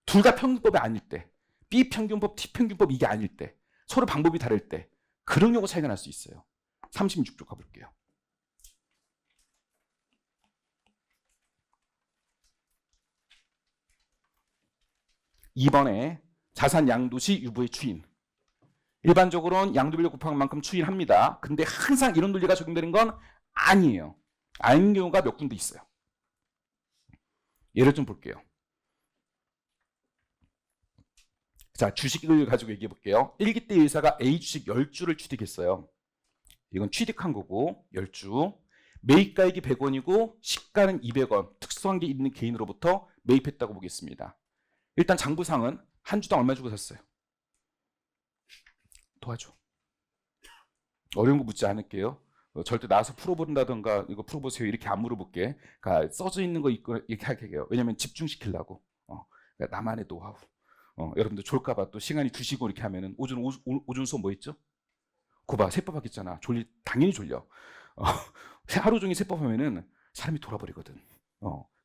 S1: 둘 다 평균법이 아닐 때, B평균법, T평균법 이게 아닐 때, 서로 방법이 다를 때 그런 경우 차이가 날 수 있어요. 36쪽 가볼게요. 이번에 자산 양도시 유보의 추인. 일반적으로는 양도비율 곱한 만큼 추인합니다. 근데 항상 이런 논리가 적용되는 건 아니에요. 아닌 경우가 몇 군데 있어요. 예를 좀 볼게요. 자, 주식을 가지고 얘기해 볼게요. 1기 때 회사가 A 주식 10주를 취득했어요. 이건 취득한 거고 10주. 매입가액이 100원이고 시가는 200원. 특수한 게 있는 개인으로부터 매입했다고 보겠습니다. 일단 장부상은 한 주당 얼마 주고 샀어요? 도와줘. 어려운 거 묻지 않을게요. 절대 나와서 풀어본다던가 이거 풀어보세요 이렇게 안 물어볼게. 그러니까 써져 있는 거 있고 이렇게 할게요. 왜냐면 집중시키려고. 그러니까 나만의 노하우. 여러분들 졸까봐 또 시간이 주시고 이렇게 하면은 오준 수업 뭐 있죠? 고봐 세법 하겠잖아. 당연히 졸려. 하루 종일 세법 하면은 사람이 돌아버리거든.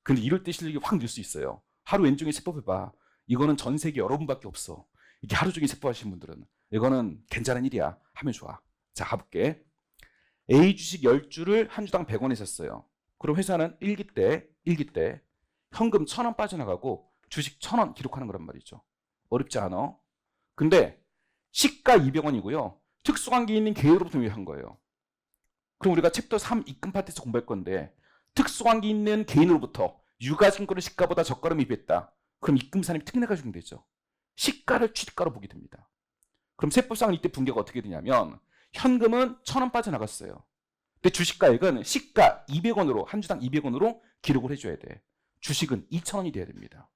S1: 근데 이럴 때 실력이 확 늘 수 있어요. 하루 왼종일 세법 해봐. 이거는 전 세계 여러분밖에 없어. 이게 하루 종일 세법 하시는 분들은 이거는 괜찮은 일이야. 하면 좋아. 자, 가볼게. A 주식 10주를 한 주당 100원에 샀어요. 그럼 회사는 1기 때 현금 1,000원 빠져나가고 주식 1,000원 기록하는 거란 말이죠. 어렵지 않아. 근데 시가 200원이고요. 특수관계 있는 개인으로부터 매입한 거예요. 그럼 우리가 챕터 3 입금 파트에서 공부할 건데 특수관계 있는 개인으로부터 유가증권을 시가보다 저가로 매입했다. 그럼 입금산입 특례가 적용되죠. 시가를 취득가로 보게 됩니다. 그럼 세법상은 이때 분개가 어떻게 되냐면 현금은 1,000원 빠져나갔어요. 근데 주식가액은 시가 200원으로 한 주당 200원으로 기록을 해줘야 돼. 주식은 2,000원이 돼야 됩니다.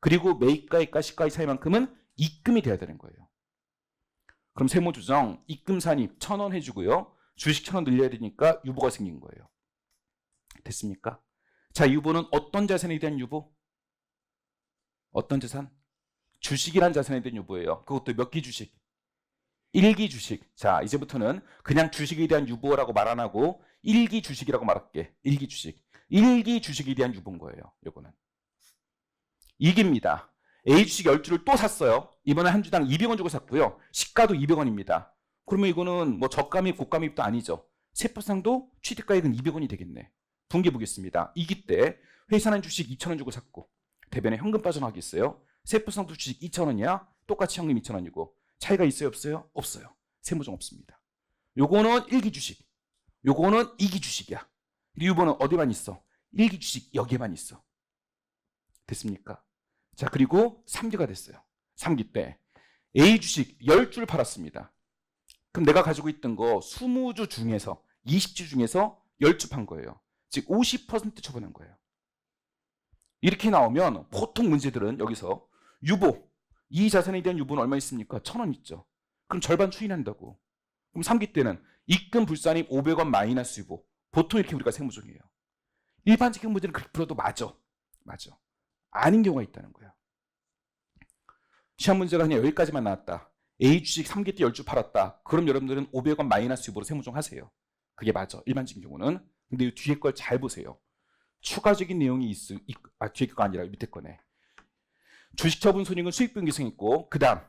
S1: 그리고 매입가액과 시가의 차이만큼은 입금이 돼야 되는 거예요. 그럼 세무조정 입금산입 1,000원 해주고요. 주식 1,000원 늘려야 되니까 유보가 생긴 거예요. 됐습니까? 자, 유보는 어떤 자산에 대한 유보? 어떤 자산? 주식이란 자산에 대한 유보예요. 그것도 몇 기 주식? 1기 주식. 자, 이제부터는 그냥 주식에 대한 유보라고 말 안 하고 1기 주식이라고 말할게. 1기 주식. 1기 주식에 대한 유보인 거예요. 요거는. 2기입니다. A 주식 10주를 또 샀어요. 이번에 한 주당 200원 주고 샀고요. 시가도 200원입니다. 그러면 이거는 뭐 저가입, 고가입도 아니죠. 세법상도 취득가액은 200원이 되겠네. 분개 보겠습니다. 이기 때 회사는 주식 2,000원 주고 샀고 대변에 현금 빠져나가겠어요. 세법상도 주식 2,000원이야. 똑같이 현금 2,000원이고 차이가 있어요, 없어요? 없어요. 세무정 없습니다. 요거는 1기 주식, 요거는 2기 주식이야. 이번은 어디만 있어? 1기 주식 여기에만 있어. 됐습니까? 자, 그리고 3기가 됐어요. 3기 때 A 주식 10주를 팔았습니다. 그럼 내가 가지고 있던 거 20주 중에서 20주 중에서 10주 판 거예요. 즉 50% 처분한 거예요. 이렇게 나오면 보통 문제들은 여기서 유보, 이 자산에 대한 유보는 얼마 있습니까? 1,000원 있죠. 그럼 절반 추인한다고. 그럼 3기 때는 입금 불산입 500원 마이너스 유보. 보통 이렇게 우리가 세무적이에요. 일반적인 문제는 그렇게 풀어도 맞아. 아닌 경우가 있다는 거야. 시험 문제가 그냥 여기까지만 나왔다. A 주식 3기 때 10주 팔았다. 그럼 여러분들은 500원 마이너스 유보로 세무정 하세요. 그게 맞아. 일반적인 경우는. 근데 이 뒤에 걸 잘 보세요. 추가적인 내용이 뒤에 거가 아니라 밑에 거네. 주식 처분 손익은 수익 변경성있고 그 다음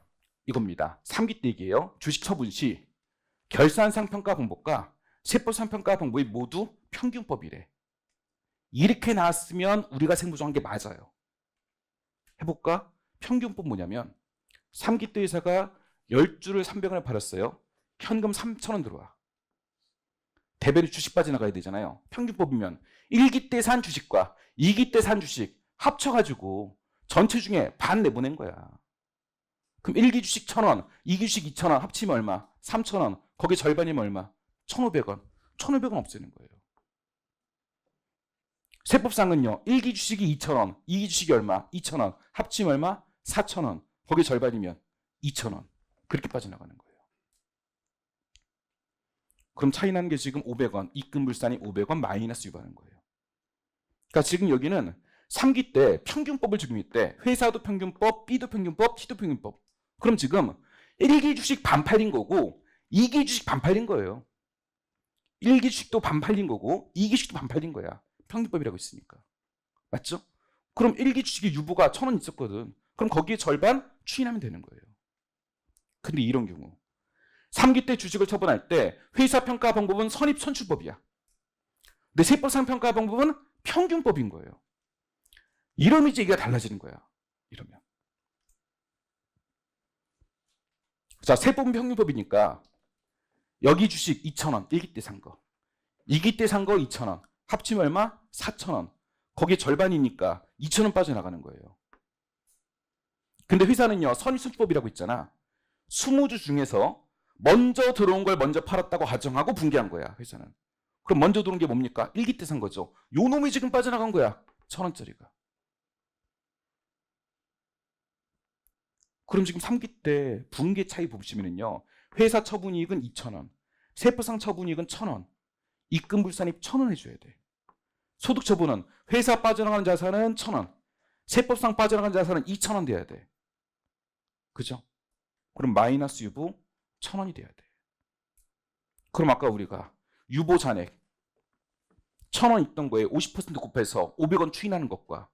S1: 이겁니다. 3기 때 얘기예요. 주식 처분 시 결산상 평가 방법과 세법상 평가 방법이 모두 평균법이래. 이렇게 나왔으면 우리가 세무정한 게 맞아요. 해볼까? 평균법 뭐냐면 3기 때 회사가 10주를 300원에 팔았어요. 현금 3,000원 들어와. 대변이 주식 빠져나가야 되잖아요. 평균법이면 1기 때 산 주식과 2기 때 산 주식 합쳐가지고 전체 중에 반 내보낸 거야. 그럼 1기 주식 1,000원, 2기 주식 2,000원 합치면 얼마? 3,000원. 거기 절반이면 얼마? 1,500원. 1,500원 없애는 거예요. 세법상은요. 1기 주식이 2,000원, 2기 주식이 얼마? 2,000원. 합치면 얼마? 4,000원. 거기 절반이면 2,000원. 그렇게 빠져나가는 거예요. 그럼 차이 나는 게 지금 500원. 입금 불산이 500원 마이너스 유발하는 거예요. 그러니까 지금 여기는 3기 때 평균법을 적용했대. 회사도 평균법, B도 평균법, T도 평균법. 그럼 지금 1기 주식 반 팔린 거고 2기 주식 반 팔린 거예요. 1기 주식도 반 팔린 거고 2기 주식도 반 팔린 거야. 평균법이라고 있으니까. 맞죠? 그럼 1기 주식의 유보가 1,000원 있었거든. 그럼 거기에 절반 추인하면 되는 거예요. 근데 이런 경우 3기 때 주식을 처분할 때 회사 평가 방법은 선입 선출법이야. 근데 세법상 평가 방법은 평균법인 거예요. 이러면 이제 얘기가 달라지는 거야. 이러면. 자, 세법은 평균법이니까 여기 주식 2,000원 1기 때 산 거. 2기 때 산 거 2,000원. 합치면 얼마? 4,000원. 거기에 절반이니까 2,000원 빠져나가는 거예요. 근데 회사는요. 선입선출법이라고 있잖아. 20주 중에서 먼저 들어온 걸 먼저 팔았다고 가정하고 분개한 거야. 회사는. 그럼 먼저 들어온 게 뭡니까? 1기 때 산 거죠. 요 놈이 지금 빠져나간 거야. 1,000원짜리가. 그럼 지금 3기 때 분개 차이 보시면은요. 회사 처분이익은 2,000원. 세법상 처분이익은 1,000원. 입금 불산입 1,000원 해줘야 돼. 소득 처분은 회사 빠져나가는 자산은 1,000원. 세법상 빠져나가는 자산은 2,000원 돼야 돼. 그죠? 그럼 마이너스 유보 1,000원이 돼야 돼. 그럼 아까 우리가 유보 잔액 1,000원 있던 거에 50% 곱해서 500원 추인하는 것과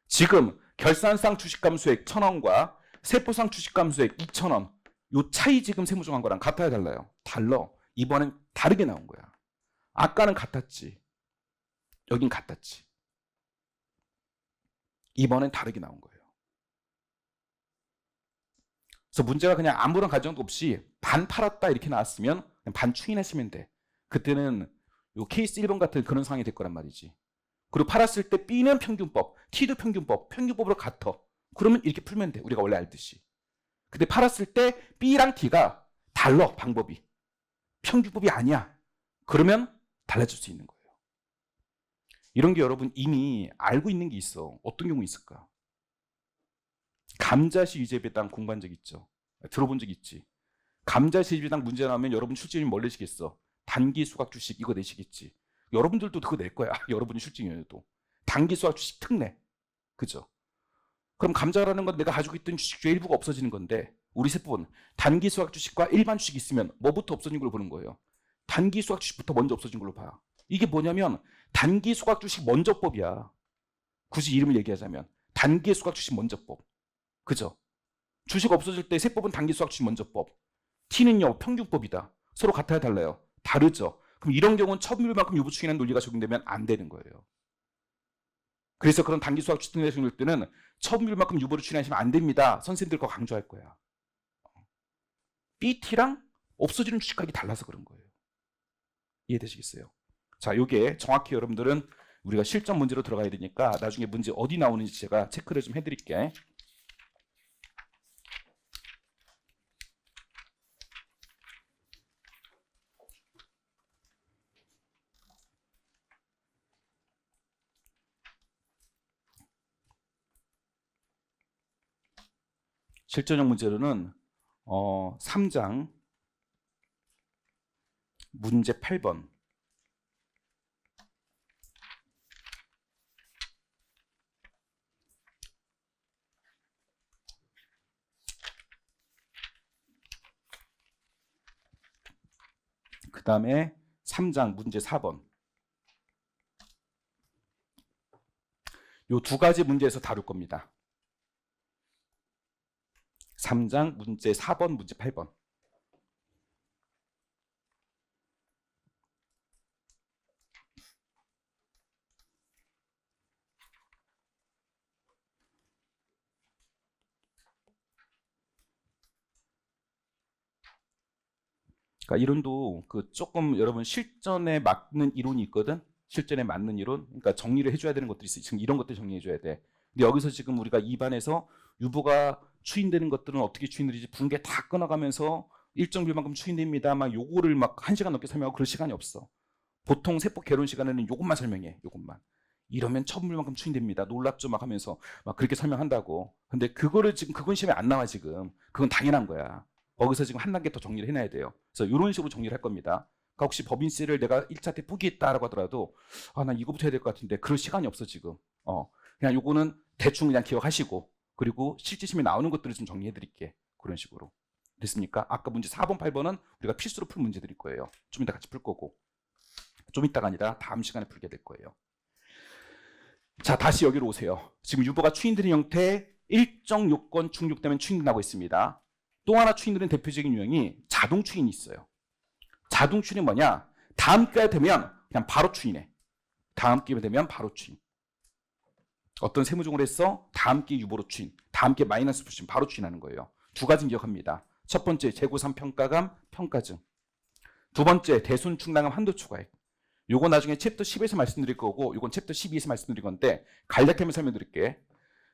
S1: 지금 결산상 주식감수액 1,000원과 세법상 주식감수액 2,000원 요 차이 지금 세무정한 거랑 같아야 달라요? 달라. 이번엔 다르게 나온 거야. 아까는 같았지. 여긴 같았지. 이번엔 다르게 나온 거예요. 그래서 문제가 그냥 아무런 가정도 없이 반 팔았다 이렇게 나왔으면 그냥 반 추인하시면 돼. 그때는 요 케이스 1번 같은 그런 상황이 될 거란 말이지. 그리고 팔았을 때 B는 평균법, T도 평균법, 평균법으로 같아. 그러면 이렇게 풀면 돼. 우리가 원래 알듯이. 근데 팔았을 때 B랑 T가 달라. 방법이. 평균법이 아니야. 그러면 달라질 수 있는 거예요. 이런 게 여러분 이미 알고 있는 게 있어. 어떤 경우 있을까? 감자시 유제배당 공부한 적 있죠? 들어본 적 있지? 감자시 유제배당 문제 나오면 여러분 출제님 뭘 내시겠어? 단기 수각 주식 이거 내시겠지? 여러분들도 그거 낼 거야. 여러분이 출제위원회도. 단기 수각 주식 특내. 그죠? 그럼 감자라는 건 내가 가지고 있던 주식 중에 일부가 없어지는 건데 우리 세법은 단기 수각 주식과 일반 주식이 있으면 뭐부터 없어진 걸로 보는 거예요? 단기 수각 주식부터 먼저 없어진 걸로 봐. 이게 뭐냐면 단기 수각 주식 먼저법이야. 굳이 이름을 얘기하자면 단기 수각 주식 먼저법. 그죠? 주식 없어질 때 세법은 단기수학주식 먼저법, T는요 평균법이다. 서로 같아야 달라요? 다르죠. 그럼 이런 경우는 처분율만큼 유보추인하는 논리가 적용되면 안 되는 거예요. 그래서 그런 단기수학 추진에 적용될 때는 처분율만큼 유보를 추인하시면 안 됩니다. 선생님들 거 강조할 거야. BT랑 없어지는 주식가격이 달라서 그런 거예요. 이해되시겠어요? 자, 요게 정확히 여러분들은 우리가 실전 문제로 들어가야 되니까 나중에 문제 어디 나오는지 제가 체크를 좀 해드릴게. 실전형 문제로는 3장 문제 8번 그 다음에 3장 문제 4번 요 두 가지 문제에서 다룰 겁니다. 3장 문제 4번 문제 8번 그러니까 이론도 조금 여러분 실전에 맞는 이론이 있거든. 실전에 맞는 이론. 그러니까 정리를 해줘야 되는 것들이 있어. 지금 이런 것들 정리해줘야 돼. 근데 여기서 지금 우리가 입안에서 유보가 추인되는 것들은 어떻게 추인되지 붕괴 다 끊어가면서 일정 비율만큼 추인됩니다. 막 요거를 막 1시간 넘게 설명하고 그럴 시간이 없어. 보통 세법 개론 시간에는 요것만 설명해. 요것만. 이러면 처분율만큼 추인됩니다. 놀랍죠? 막 하면서 막 그렇게 설명한다고. 근데 그거를 지금 그건 시험에 안 나와 지금. 그건 당연한 거야. 거기서 지금 한 단계 더 정리를 해놔야 돼요. 그래서 이런 식으로 정리를 할 겁니다. 그러니까 혹시 법인세를 내가 1차 때 포기했다라고 하더라도 나 이거부터 해야 될 것 같은데 그럴 시간이 없어 지금. 그냥 요거는 대충 그냥 기억하시고 그리고 실제 시험에 나오는 것들을 좀 정리해 드릴게. 그런 식으로. 됐습니까? 아까 문제 4번, 8번은 우리가 필수로 풀 문제들일 거예요. 좀 이따 같이 풀 거고. 좀 이따가 아니라 다음 시간에 풀게 될 거예요. 자, 다시 여기로 오세요. 지금 유보가 추인되는 형태 일정 요건 충족되면 추인된다고 했습니다. 또 하나 추인되는 대표적인 유형이 자동 추인이 있어요. 자동 추인이 뭐냐? 다음 기회가 되면 그냥 바로 추인해. 다음 기회가 되면 바로 추인. 어떤 세무적으로 했어? 다음 기회 유보로 추인. 다음 기회 마이너스 추인. 바로 추인하는 거예요. 두 가지 기억합니다. 첫 번째 재고산 평가감 평가증. 두 번째 대손 충당금 한도 초과액. 요거 나중에 챕터 10에서 말씀드릴 거고 요건 챕터 12에서 말씀드릴 건데 간략하게 설명드릴게.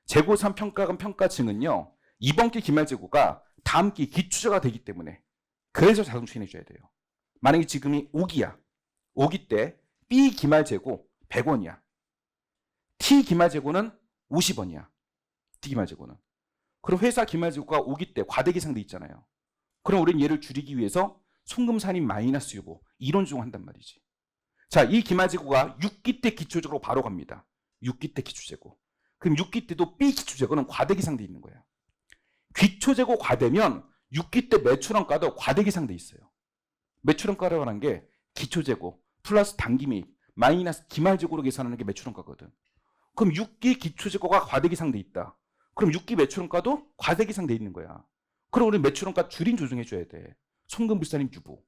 S1: 재고산 평가금 평가증은요. 이번 기 기말재고가 다음 기 기초재고가 되기 때문에 그래서 자동 추인해줘야 돼요. 만약에 지금이 5기야. 5기 때 B 기말재고 100원이야. T 기말재고는 50원이야. D 기말재고는. 그럼 회사 기말재고가 5기 때 과대계상돼 있잖아요. 그럼 우리는 얘를 줄이기 위해서 송금산인 마이너스 유보 이론 적용한단 말이지. 자, 이 기말재고가 6기 때 기초재고로 바로 갑니다. 6기 때 기초재고. 그럼 6기 때도 B 기초재고는 과대계상돼 있는 거야. 기초재고 과대면 6기 때 매출원가도 과대계상돼 있어요. 매출원가라고 하는 게 기초재고 플러스 단기매입 마이너스 기말재고로 계산하는 게 매출원가거든. 그럼 6기 기초재고가 과대계상돼 있다. 그럼 6기 매출원가도 과대계상돼 있는 거야. 그럼 우리 매출원가 줄인 조정해줘야 돼. 송금불산임 유보.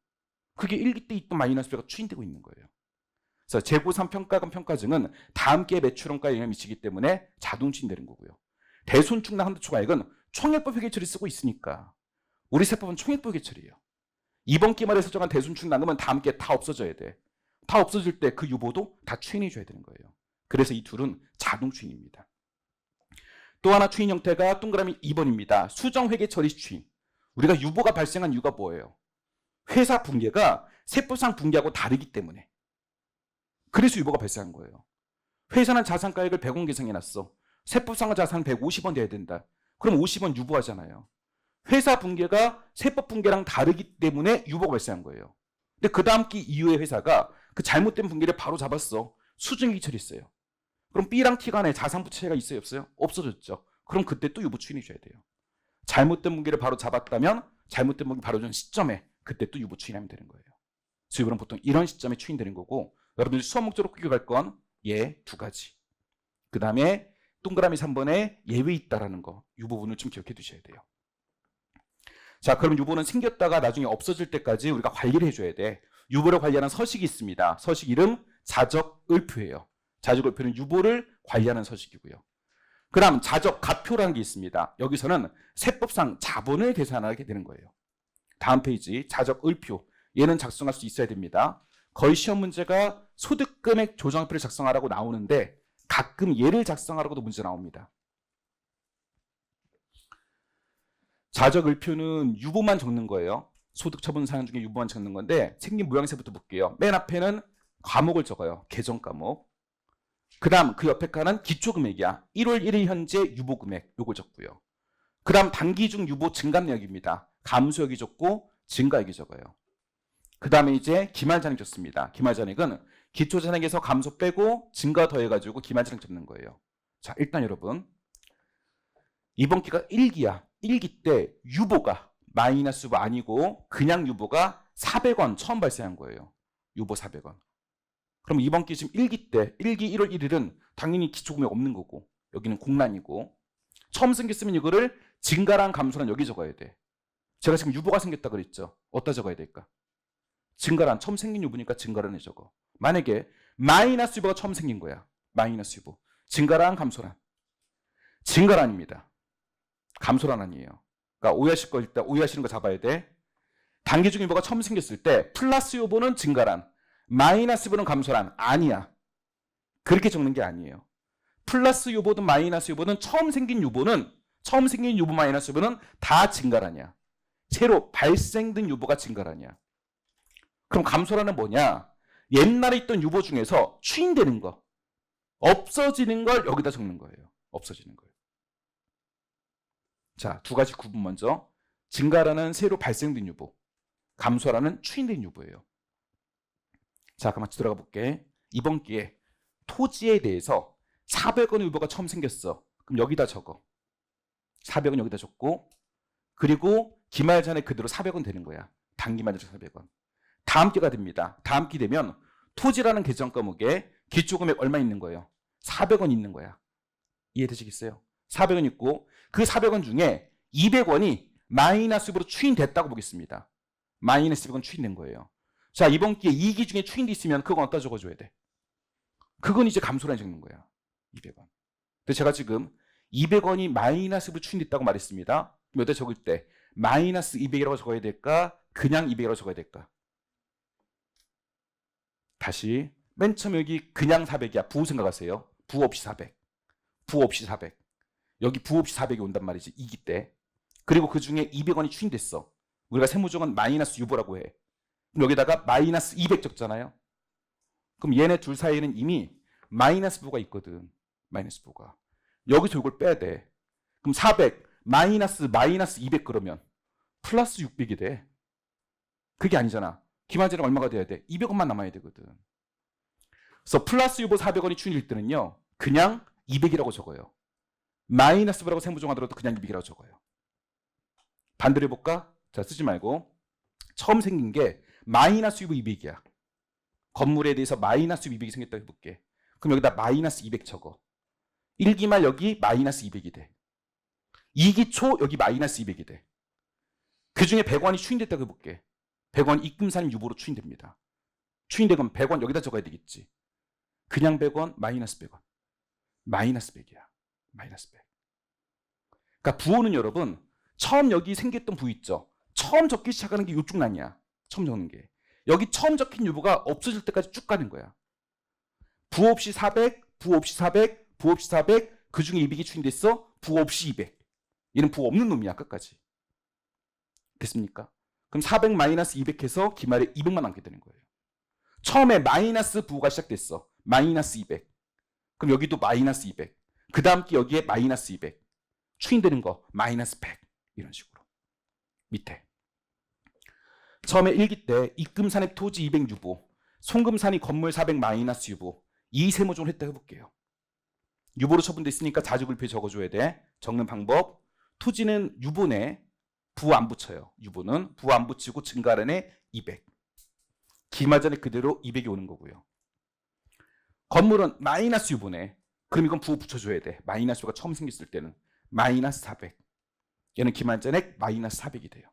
S1: 그게 1기 때 있던 마이너스가 추인되고 있는 거예요. 그래서 재고산 평가금 평가증은 다음 기회 매출원가에 영향을 미치기 때문에 자동 추인되는 거고요. 대손 충당 한도 초과액은 총액법 회계처리 쓰고 있으니까 우리 세법은 총액법 회계처리예요. 이번 기 말에 설정한 대손 충당금은 다음 기회에 다 없어져야 돼. 다 없어질 때 그 유보도 다 추인해줘야 되는 거예요. 그래서 이 둘은 자동 추인입니다. 또 하나 추인 형태가 동그라미 2번입니다. 수정 회계 처리 추인. 우리가 유보가 발생한 이유가 뭐예요? 회사 붕괴가 세법상 붕괴하고 다르기 때문에. 그래서 유보가 발생한 거예요. 회사는 자산가액을 100원 계상해놨어. 세법상의 자산은 150원 돼야 된다. 그럼 50원 유보하잖아요. 회사 붕괴가 세법 붕괴랑 다르기 때문에 유보가 발생한 거예요. 근데 그 다음 기 이후에 회사가 그 잘못된 붕괴를 바로 잡았어. 수정회계 처리했어요. 그럼 B랑 T 간에 자산 부채가 차이가 있어요, 없어요? 없어졌죠. 그럼 그때 또 유보 추인해줘야 돼요. 잘못된 붕괴를 바로 잡았다면 잘못된 붕괴 바로 준 시점에 그때 또 유보 추인하면 되는 거예요. 그래서 유보는 보통 이런 시점에 추인되는 거고 여러분들이 수업 목적으로 기억할 건 얘 두 가지. 그 다음에 동그라미 3번에 예외 있다라는 거, 이 부분을 좀 기억해 두셔야 돼요. 자, 그럼 유보는 생겼다가 나중에 없어질 때까지 우리가 관리를 해줘야 돼. 유보를 관리하는 서식이 있습니다. 서식 이름 자적을표예요. 자적을표는 유보를 관리하는 서식이고요. 그 다음 자적가표라는 게 있습니다. 여기서는 세법상 자본을 계산하게 되는 거예요. 다음 페이지 자적을표. 얘는 작성할 수 있어야 됩니다. 거의 시험 문제가 소득금액 조정표를 작성하라고 나오는데 가끔 얘를 작성하라고도 문제 나옵니다. 자적을표는 유보만 적는 거예요. 소득처분 사항 중에 유보만 적는 건데 생긴 모양새부터 볼게요. 맨 앞에는 과목을 적어요. 계정 과목. 그 다음 그 옆에 칸은 기초금액이야. 1월 1일 현재 유보금액 요걸 적고요. 그 다음 단기 중 유보 증감내역입니다. 감소액이 적고 증가액이 적어요. 그 다음에 이제 기말잔액 적습니다. 기말잔액은 기초잔액에서 감소 빼고 증가 더해가지고 기말잔액 적는 거예요. 자, 일단 여러분 이번 기가 1기야. 1기 때 유보가 마이너스 유보 아니고 그냥 유보가 400원 처음 발생한 거예요. 유보 400원. 그럼 이번 기 지금 1기 때 1기 1월 1일은 당연히 기초금액 없는 거고 여기는 공란이고 처음 생겼으면 이거를 증가랑 감소랑 여기 적어야 돼. 제가 지금 유보가 생겼다 그랬죠. 어디다 적어야 될까? 증가란 처음 생긴 유보니까 증가란에 적어. 만약에 마이너스 유보가 처음 생긴 거야. 마이너스 유보. 증가란 감소란. 증가란입니다. 감소란 아니에요. 그러니까 오해하실 거 일단 오해하시는 거 잡아야 돼. 단기 중 유보가 처음 생겼을 때 플러스 유보는 증가란, 마이너스 유보는 감소란 아니야. 그렇게 적는 게 아니에요. 플러스 유보든 마이너스 유보든 처음 생긴 유보는 마이너스 유보는 다 증가란이야. 새로 발생된 유보가 증가란이야. 그럼 감소란은 뭐냐? 옛날에 있던 유보 중에서 추인되는 거, 없어지는 걸 여기다 적는 거예요. 없어지는 거예요. 자, 두 가지 구분 먼저. 증가란은 새로 발생된 유보, 감소란은 추인된 유보예요. 자, 그럼 같이 들어가 볼게. 이번 기회에 토지에 대해서 400원 유보가 처음 생겼어. 그럼 여기다 적어. 400원 여기다 적고 그리고 기말 전에 그대로 400원 되는 거야. 단기만 적어 400원. 다음 기가 됩니다. 다음 기 되면 토지라는 계정 과목에 기초금액 얼마 있는 거예요? 400원 있는 거야. 이해되시겠어요? 400원 있고 그 400원 중에 200원이 마이너스로 추인됐다고 보겠습니다. 마이너스 200원 추인된 거예요. 자, 이번 기회에 2기 중에 추인돼 있으면 그건 어디다 적어줘야 돼? 그건 이제 감소란 적는 거야. 200원. 근데 제가 지금 200원이 마이너스로 추인됐다고 말했습니다. 그럼 여기다 적을 때 마이너스 200이라고 적어야 될까? 그냥 200이라고 적어야 될까? 다시 맨 처음 여기 그냥 400이야. 부 생각하세요. 부 없이 400. 부 없이 400. 여기 부 없이 400이 온단 말이지. 2기 때. 그리고 그 중에 200원이 추인됐어. 우리가 세무적은 마이너스 유보라고 해. 그럼 여기다가 마이너스 200 적잖아요. 그럼 얘네 둘 사이에는 이미 마이너스 부가 있거든. 마이너스 부가. 여기서 이걸 빼야 돼. 그럼 400 마이너스 200 그러면 플러스 600이 돼. 그게 아니잖아. 기말재는 얼마가 돼야 돼? 200원만 남아야 되거든. 그래서 플러스 유보 400원이 추인될 때는요. 그냥 200이라고 적어요. 마이너스 부라고 세무정하더라도 그냥 200이라고 적어요. 반대로 해볼까? 자, 쓰지 말고 처음 생긴 게 마이너스 유보 200이야. 건물에 대해서 마이너스 200이 생겼다고 해볼게. 그럼 여기다 마이너스 200 적어. 1기 말 여기 마이너스 200이 돼. 2기 초 여기 마이너스 200이 돼. 그 중에 100원이 추인됐다고 해볼게. 100원 입금산 유보로 추인됩니다. 추인된 건 100원 여기다 적어야 되겠지. 그냥 100원 마이너스 100원. 마이너스 100이야. 마이너스 100. 그러니까 부호는 여러분 처음 여기 생겼던 부 있죠. 처음 적기 시작하는 게 이쪽 난이야. 처음 적는 게. 여기 처음 적힌 유보가 없어질 때까지 쭉 가는 거야. 부 없이 400, 부 없이 400, 부 없이 400, 그 중에 200이 추인됐어. 부 없이 200. 얘는 부 없는 놈이야. 끝까지. 됐습니까? 그럼 400 마이너스 200 해서 기말에 200만 남게 되는 거예요. 처음에 마이너스 부호가 시작됐어. 마이너스 200. 그럼 여기도 마이너스 200. 그 다음 기 여기에 마이너스 200. 추인되는 거 마이너스 100. 이런 식으로. 밑에. 처음에 1기 때 입금산액 토지 200 유보, 송금산이 건물 400 마이너스 유보. 이 세무적으로 했다 해볼게요. 유보로 처분됐으니까 자주불표에 적어줘야 돼. 적는 방법. 토지는 유보내. 부 안 붙여요. 유보는 부 안 붙이고 증가란에 200. 기말전에 그대로 200이 오는 거고요. 건물은 마이너스 유보네. 그럼 이건 부호 붙여줘야 돼. 마이너스 U가 처음 생겼을 때는 마이너스 400. 얘는 기말잔액 마이너스 400이 돼요.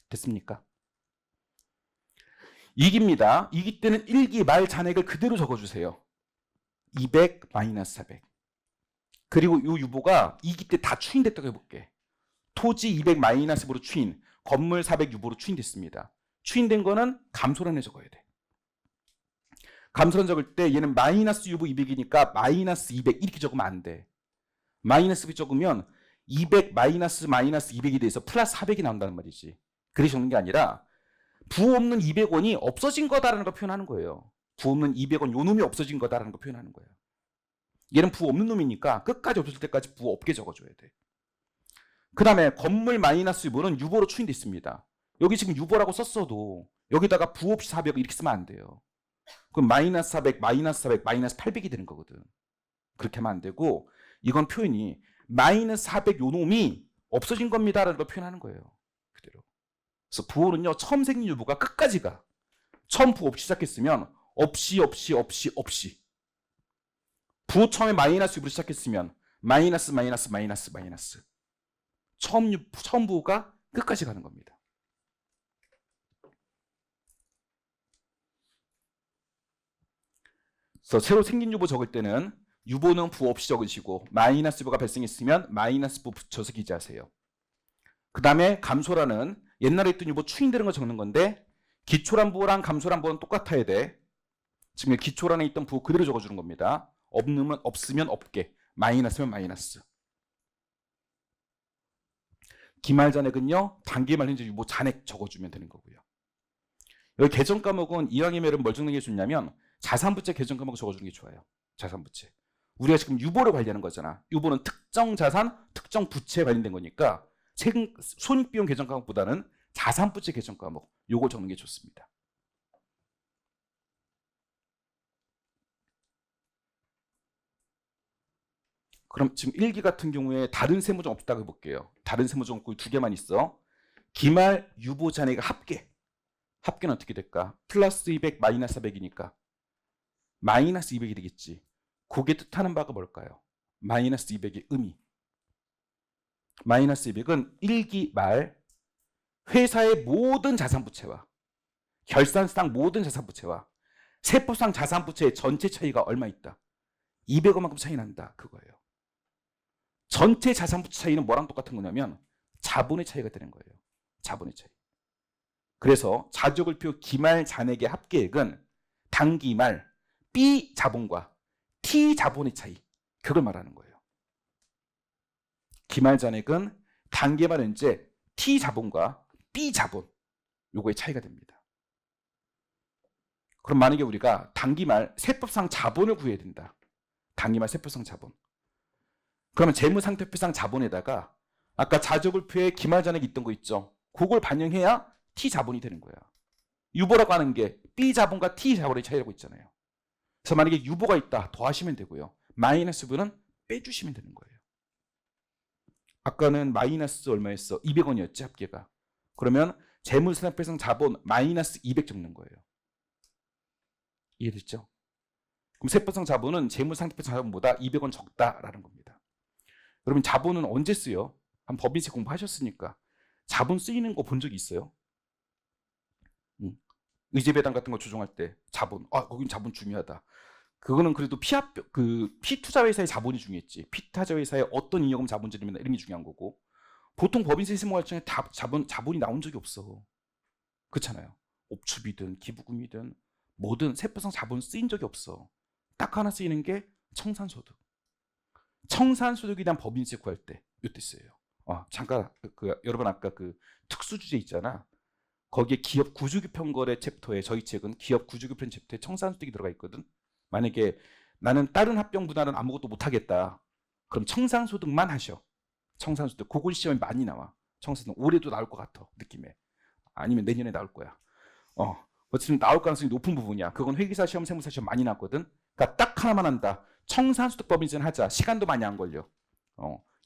S1: 됐습니까? 2기입니다. 2기 때는 1기 말 잔액을 그대로 적어주세요. 200 마이너스 400. 그리고 이 유보가 2기 때 다 추인됐다고 해볼게. 토지 200 마이너스 유보로 추인, 건물 400 유보로 추인됐습니다. 추인된 거는 감소란에 적어야 돼. 감소란 적을 때 얘는 마이너스 유보 200이니까 마이너스 200 이렇게 적으면 안 돼. 마이너스 200 적으면 200 마이너스 200이 돼서 플러스 400이 나온다는 말이지. 그렇게 적는 게 아니라 부호 없는 200원이 없어진 거다라는 걸 표현하는 거예요. 부호 없는 200원 요 놈이 없어진 거다라는 걸 표현하는 거예요. 얘는 부호 없는 놈이니까 끝까지 없을 때까지 부호 없게 적어줘야 돼. 그 다음에 건물 마이너스 유보는 유보로 추인돼 있습니다. 여기 지금 유보라고 썼어도 여기다가 부호 없이 400 이렇게 쓰면 안 돼요. 그럼 마이너스 400, 마이너스 400, 마이너스 800이 되는 거거든. 그렇게 하면 안 되고 이건 표현이 마이너스 400 요 놈이 없어진 겁니다라는 걸 표현하는 거예요. 그대로. 그래서 부호는요. 처음 생긴 유보가 끝까지 가. 처음 부호 없이 시작했으면 없이. 부호 처음에 마이너스 유보로 시작했으면 마이너스. 처음 부호가 끝까지 가는 겁니다. 그래서 새로 생긴 유보 적을 때는 유보는 부호 없이 적으시고 마이너스 유보가 발생했으면 마이너스 부호 붙여서 기재하세요. 그 다음에 감소란은 옛날에 있던 유보 추인되는 거 적는 건데 기초란 부호랑 감소란 부호는 똑같아야 돼. 지금 기초란에 있던 부호 그대로 적어주는 겁니다. 없으면 없게, 마이너스면 마이너스. 기말 잔액은요. 단기말 현재 유보 잔액 적어주면 되는 거고요. 여기 계정 과목은 이왕이면 뭘 적는 게 좋냐면 자산부채 계정 과목 적어주는 게 좋아요. 자산부채. 우리가 지금 유보를 관리하는 거잖아. 유보는 특정 자산, 특정 부채에 관련된 거니까 손익비용 계정 과목보다는 자산부채 계정 과목 요거 적는 게 좋습니다. 그럼 지금 1기 같은 경우에 다른 세무점 없다고 해볼게요. 다른 세무점 없고 두 개만 있어. 기말 유보 잔액의 합계. 합계는 어떻게 될까? 플러스 200 마이너스 400이니까 마이너스 200이 되겠지. 그게 뜻하는 바가 뭘까요? 마이너스 200의 의미. 마이너스 200은 1기 말 회사의 모든 자산부채와 결산상 모든 자산부채와 세법상 자산부채의 전체 차이가 얼마 있다? 200원만큼 차이 난다. 그거예요. 전체 자산부채 차이는 뭐랑 똑같은 거냐면 자본의 차이가 되는 거예요. 자본의 차이. 그래서 자족을표 기말 잔액의 합계액은 단기말 B 자본과 T 자본의 차이. 그걸 말하는 거예요. 기말 잔액은 단기말 현재 T 자본과 B 자본 요거의 차이가 됩니다. 그럼 만약에 우리가 단기말 세법상 자본을 구해야 된다. 단기말 세법상 자본. 그러면 재무상태표상 자본에다가 아까 자족을표에 기말 잔액이 있던 거 있죠. 그걸 반영해야 T 자본이 되는 거야. 유보라고 하는 게 B 자본과 T 자본의 차이라고 있잖아요. 그래서 만약에 유보가 있다 더하시면 되고요. 마이너스 부는 빼주시면 되는 거예요. 아까는 마이너스 얼마였어? 200원이었지 합계가. 그러면 재무상태표상 자본 마이너스 200 적는 거예요. 이해됐죠? 그럼 세법상 자본은 재무상태표상 자본보다 200원 적다라는 겁니다. 여러분 자본은 언제 쓰여? 한 법인세 공부하셨으니까 자본 쓰이는 거 본 적 있어요? 의제배당 같은 거 조정할 때 자본, 거긴 자본 중요하다. 그거는 그래도 피투자회사의 자본이 중요했지. 피투자회사의 어떤 잉여금 자본들이면 이런 게 중요한 거고. 보통 법인세 세무활동에 자본이 나온 적이 없어. 그렇잖아요. 옵추비든 기부금이든 뭐든 세법상 자본 쓰인 적이 없어. 딱 하나 쓰이는 게 청산소득. 청산소득에 대한 법인세 구할 때 이때 쓰여요. 잠깐 여러분 아까 그 특수주제 있잖아. 거기에 기업 구조규평거래 챕터에 저희 책은 기업 구조규평 챕터에 청산소득이 들어가 있거든. 만약에 나는 다른 합병분할은 아무것도 못하겠다. 그럼 청산소득만 하셔. 청산소득. 그걸 시험에 많이 나와. 청산소득 올해도 나올 것 같아. 느낌에. 아니면 내년에 나올 거야. 어쨌든 나올 가능성이 높은 부분이야. 그건 회계사 시험, 세무사 시험 많이 나왔거든. 그러니까 딱 하나만 한다. 청산소득 법인세는 하자. 시간도 많이 안 걸려.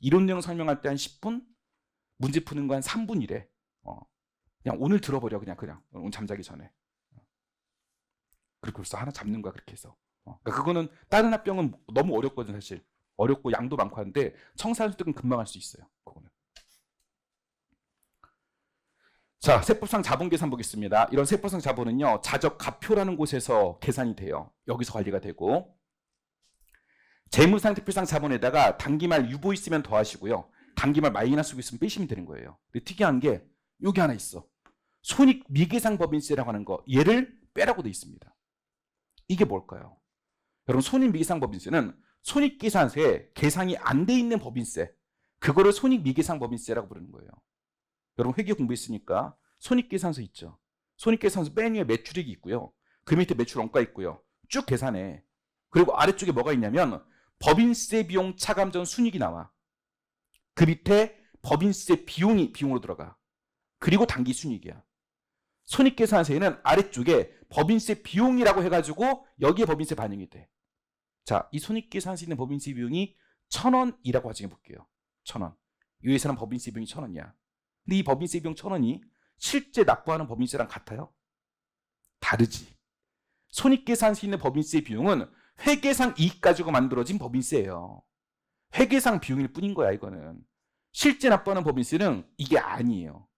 S1: 이론 내용 설명할 때 한 10분? 문제 푸는 거 한 3분이래. 그냥 오늘 들어버려. 그냥 오늘 잠자기 전에. 그리고 벌써 하나 잡는 거야. 그렇게 해서. 그러니까 그거는 다른 합병은 너무 어렵거든 사실. 어렵고 양도 많고 하는데 청산수득은 금방 할 수 있어요. 그거는. 자, 세법상 자본 계산 보겠습니다. 이런 세법상 자본은요, 자적 가표라는 곳에서 계산이 돼요. 여기서 관리가 되고, 재무상태표상 자본에다가 단기말 유보 있으면 더하시고요, 단기말 마이너스 있으면 빼시면 되는 거예요. 근데 특이한 게 여기 하나 있어. 손익 미계상 법인세라고 하는 거, 얘를 빼라고 돼 있습니다. 이게 뭘까요? 여러분, 손익 미계상 법인세는 손익계산서에 계상이 안 돼 있는 법인세, 그거를 손익 미계상 법인세라고 부르는 거예요. 여러분 회계 공부했으니까 손익계산서 있죠. 손익계산서 맨 위에 매출액이 있고요. 그 밑에 매출 원가 있고요. 쭉 계산해. 그리고 아래쪽에 뭐가 있냐면 법인세 비용 차감 전 순이익이 나와. 그 밑에 법인세 비용이 비용으로 들어가. 그리고 당기 순이익이야. 손익계산서에는 아래쪽에 법인세 비용이라고 해가지고 여기에 법인세 반영이 돼. 자, 이 손익계산서에 있는 법인세 비용이 1,000원이라고 가정해 볼게요. 1,000원. 이 회사는 법인세 비용이 1,000원이야. 근데 이 법인세 비용 1,000원이 실제 납부하는 법인세랑 같아요? 다르지. 손익계산서에 있는 법인세 비용은 회계상 이익 가지고 만들어진 법인세예요. 회계상 비용일 뿐인 거야 이거는. 실제 납부하는 법인세는 이게 아니에요.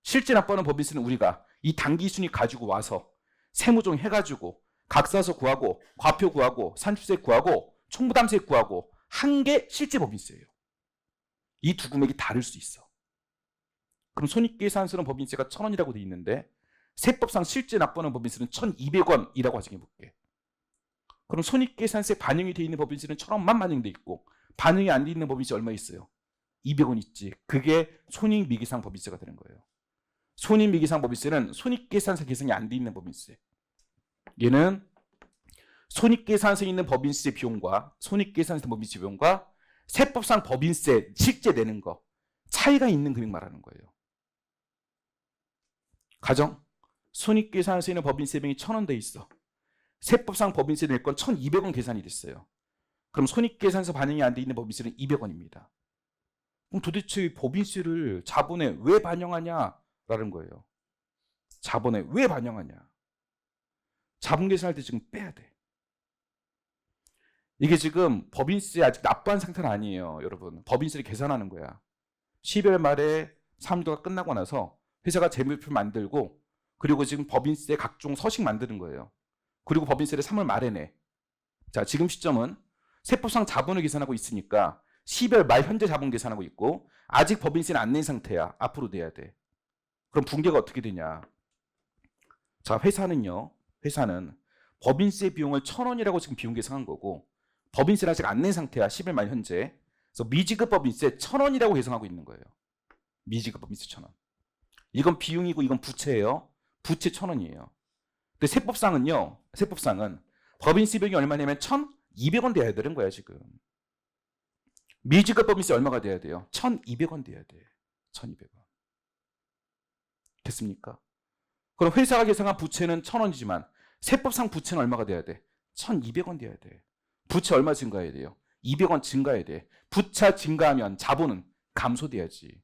S1: 실제 납부하는 법인세는 우리가 이 당기순이익 가지고 와서 세무조정 해가지고 각사서 구하고 과표 구하고 산출세 구하고 총부담세 구하고 한 게 실제 법인세예요. 이 두 금액이 다를 수 있어. 그럼 손익계산서는 법인세가 1,000원이라고 돼 있는데 세법상 실제 납부하는 법인세는 1,200원이라고 가정해 볼게. 그럼 손익계산서에 반영이 돼 있는 법인세는 1,000원만 반영돼 있고 반영이 안 돼 있는 법인세 얼마 있어요? 200원 있지. 그게 손익미계상 법인세가 되는 거예요. 손익미계상 법인세는 손익계산서 계산이 안 돼 있는 법인세. 얘는 손익계산서에 있는 법인세 비용과 손익계산서 법인세 비용과 세법상 법인세 실제 내는 거 차이가 있는 금액 말하는 거예요. 가정 손익계산서에 있는 법인세 비용이 1,000원 돼 있어. 세법상 법인세 낼 건 1,200원 계산이 됐어요. 그럼 손익계산서 반영이 안 돼 있는 법인세는 200원입니다. 그럼 도대체 법인세를 자본에 왜 반영하냐라는 거예요. 자본에 왜 반영하냐. 자본 계산할 때 지금 빼야 돼. 이게 지금 법인세 아직 납부한 상태는 아니에요. 여러분. 법인세를 계산하는 거야. 12월 말에 3년도가 끝나고 나서 회사가 재무제표 만들고 그리고 지금 법인세 각종 서식 만드는 거예요. 그리고 법인세를 3월 말에 내. 자, 지금 시점은 세법상 자본을 계산하고 있으니까 12월 말 현재 자본 계산하고 있고 아직 법인세는 안 낸 상태야. 앞으로 내야 돼. 그럼 분계가 어떻게 되냐. 자, 회사는 법인세 비용을 1,000원이라고 지금 비용 계산한 거고 법인세를 아직 안 낸 상태야. 10일 말 현재. 그래서 미지급 법인세 1,000원이라고 계산하고 있는 거예요. 미지급 법인세 1,000원. 이건 비용이고 이건 부채예요. 부채 1,000원이에요. 근데 세법상은 법인세 비용이 얼마냐면 1,200원 돼야 되는 거야 지금. 미지급 법인세 얼마가 돼야 돼요? 1,200원 돼야 돼. 1,200원. 됐습니까? 그럼 회사가 계산한 부채는 1,000원이지만 세법상 부채는 얼마가 돼야 돼? 1,200원 돼야 돼. 부채 얼마 증가해야 돼요? 200원 증가해야 돼. 부채 증가하면 자본은 감소돼야지.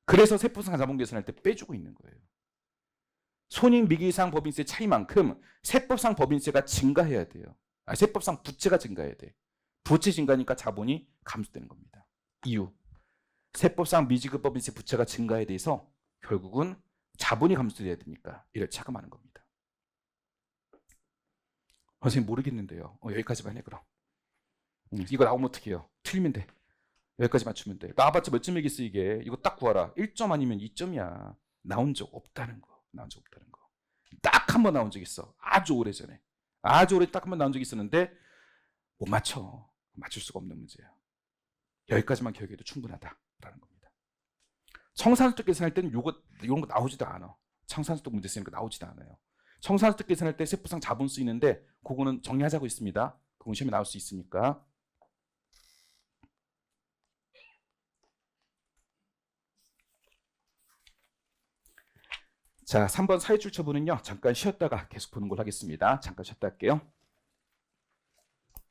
S1: 그래서 세법상 자본 계산할 때 빼주고 있는 거예요. 손익미계상 법인세 차이만큼 세법상 법인세가 증가해야 돼요. 세법상 부채가 증가해야 돼. 부채 증가니까 자본이 감소되는 겁니다. 이유. 세법상 미지급 법인세 부채가 증가에 대해서 결국은 자본이 감소돼야 되니까 이를 차감하는 겁니다. 선생님 모르겠는데요. 여기까지만 해 그럼. 이거 나오면 어떻게 해요? 틀리면 돼. 여기까지 맞추면 돼. 나와봤자 몇 점이겠어 이게. 이거 딱 구하라. 1점 아니면 2점이야. 나온 적 없다는 거. 딱 한 번 나온 적 있어. 아주 오래전에. 아주 오래 딱 한 번 나온 적 있었는데 못 맞춰. 맞출 수가 없는 문제야. 여기까지만 기억해도 충분하다라는 겁니다. 청산수득 계산할 때는 이런 거 나오지도 않아. 청산수득 문제 쓰는 거 나오지도 않아요. 청산수득 계산할 때 세법상 자본 쓰이는데 그거는 정리하자고 있습니다. 그건 시험에 나올 수 있으니까. 자, 3번 사회출처분은요. 잠깐 쉬었다가 계속 보는 걸 하겠습니다. 잠깐 쉬었다 할게요.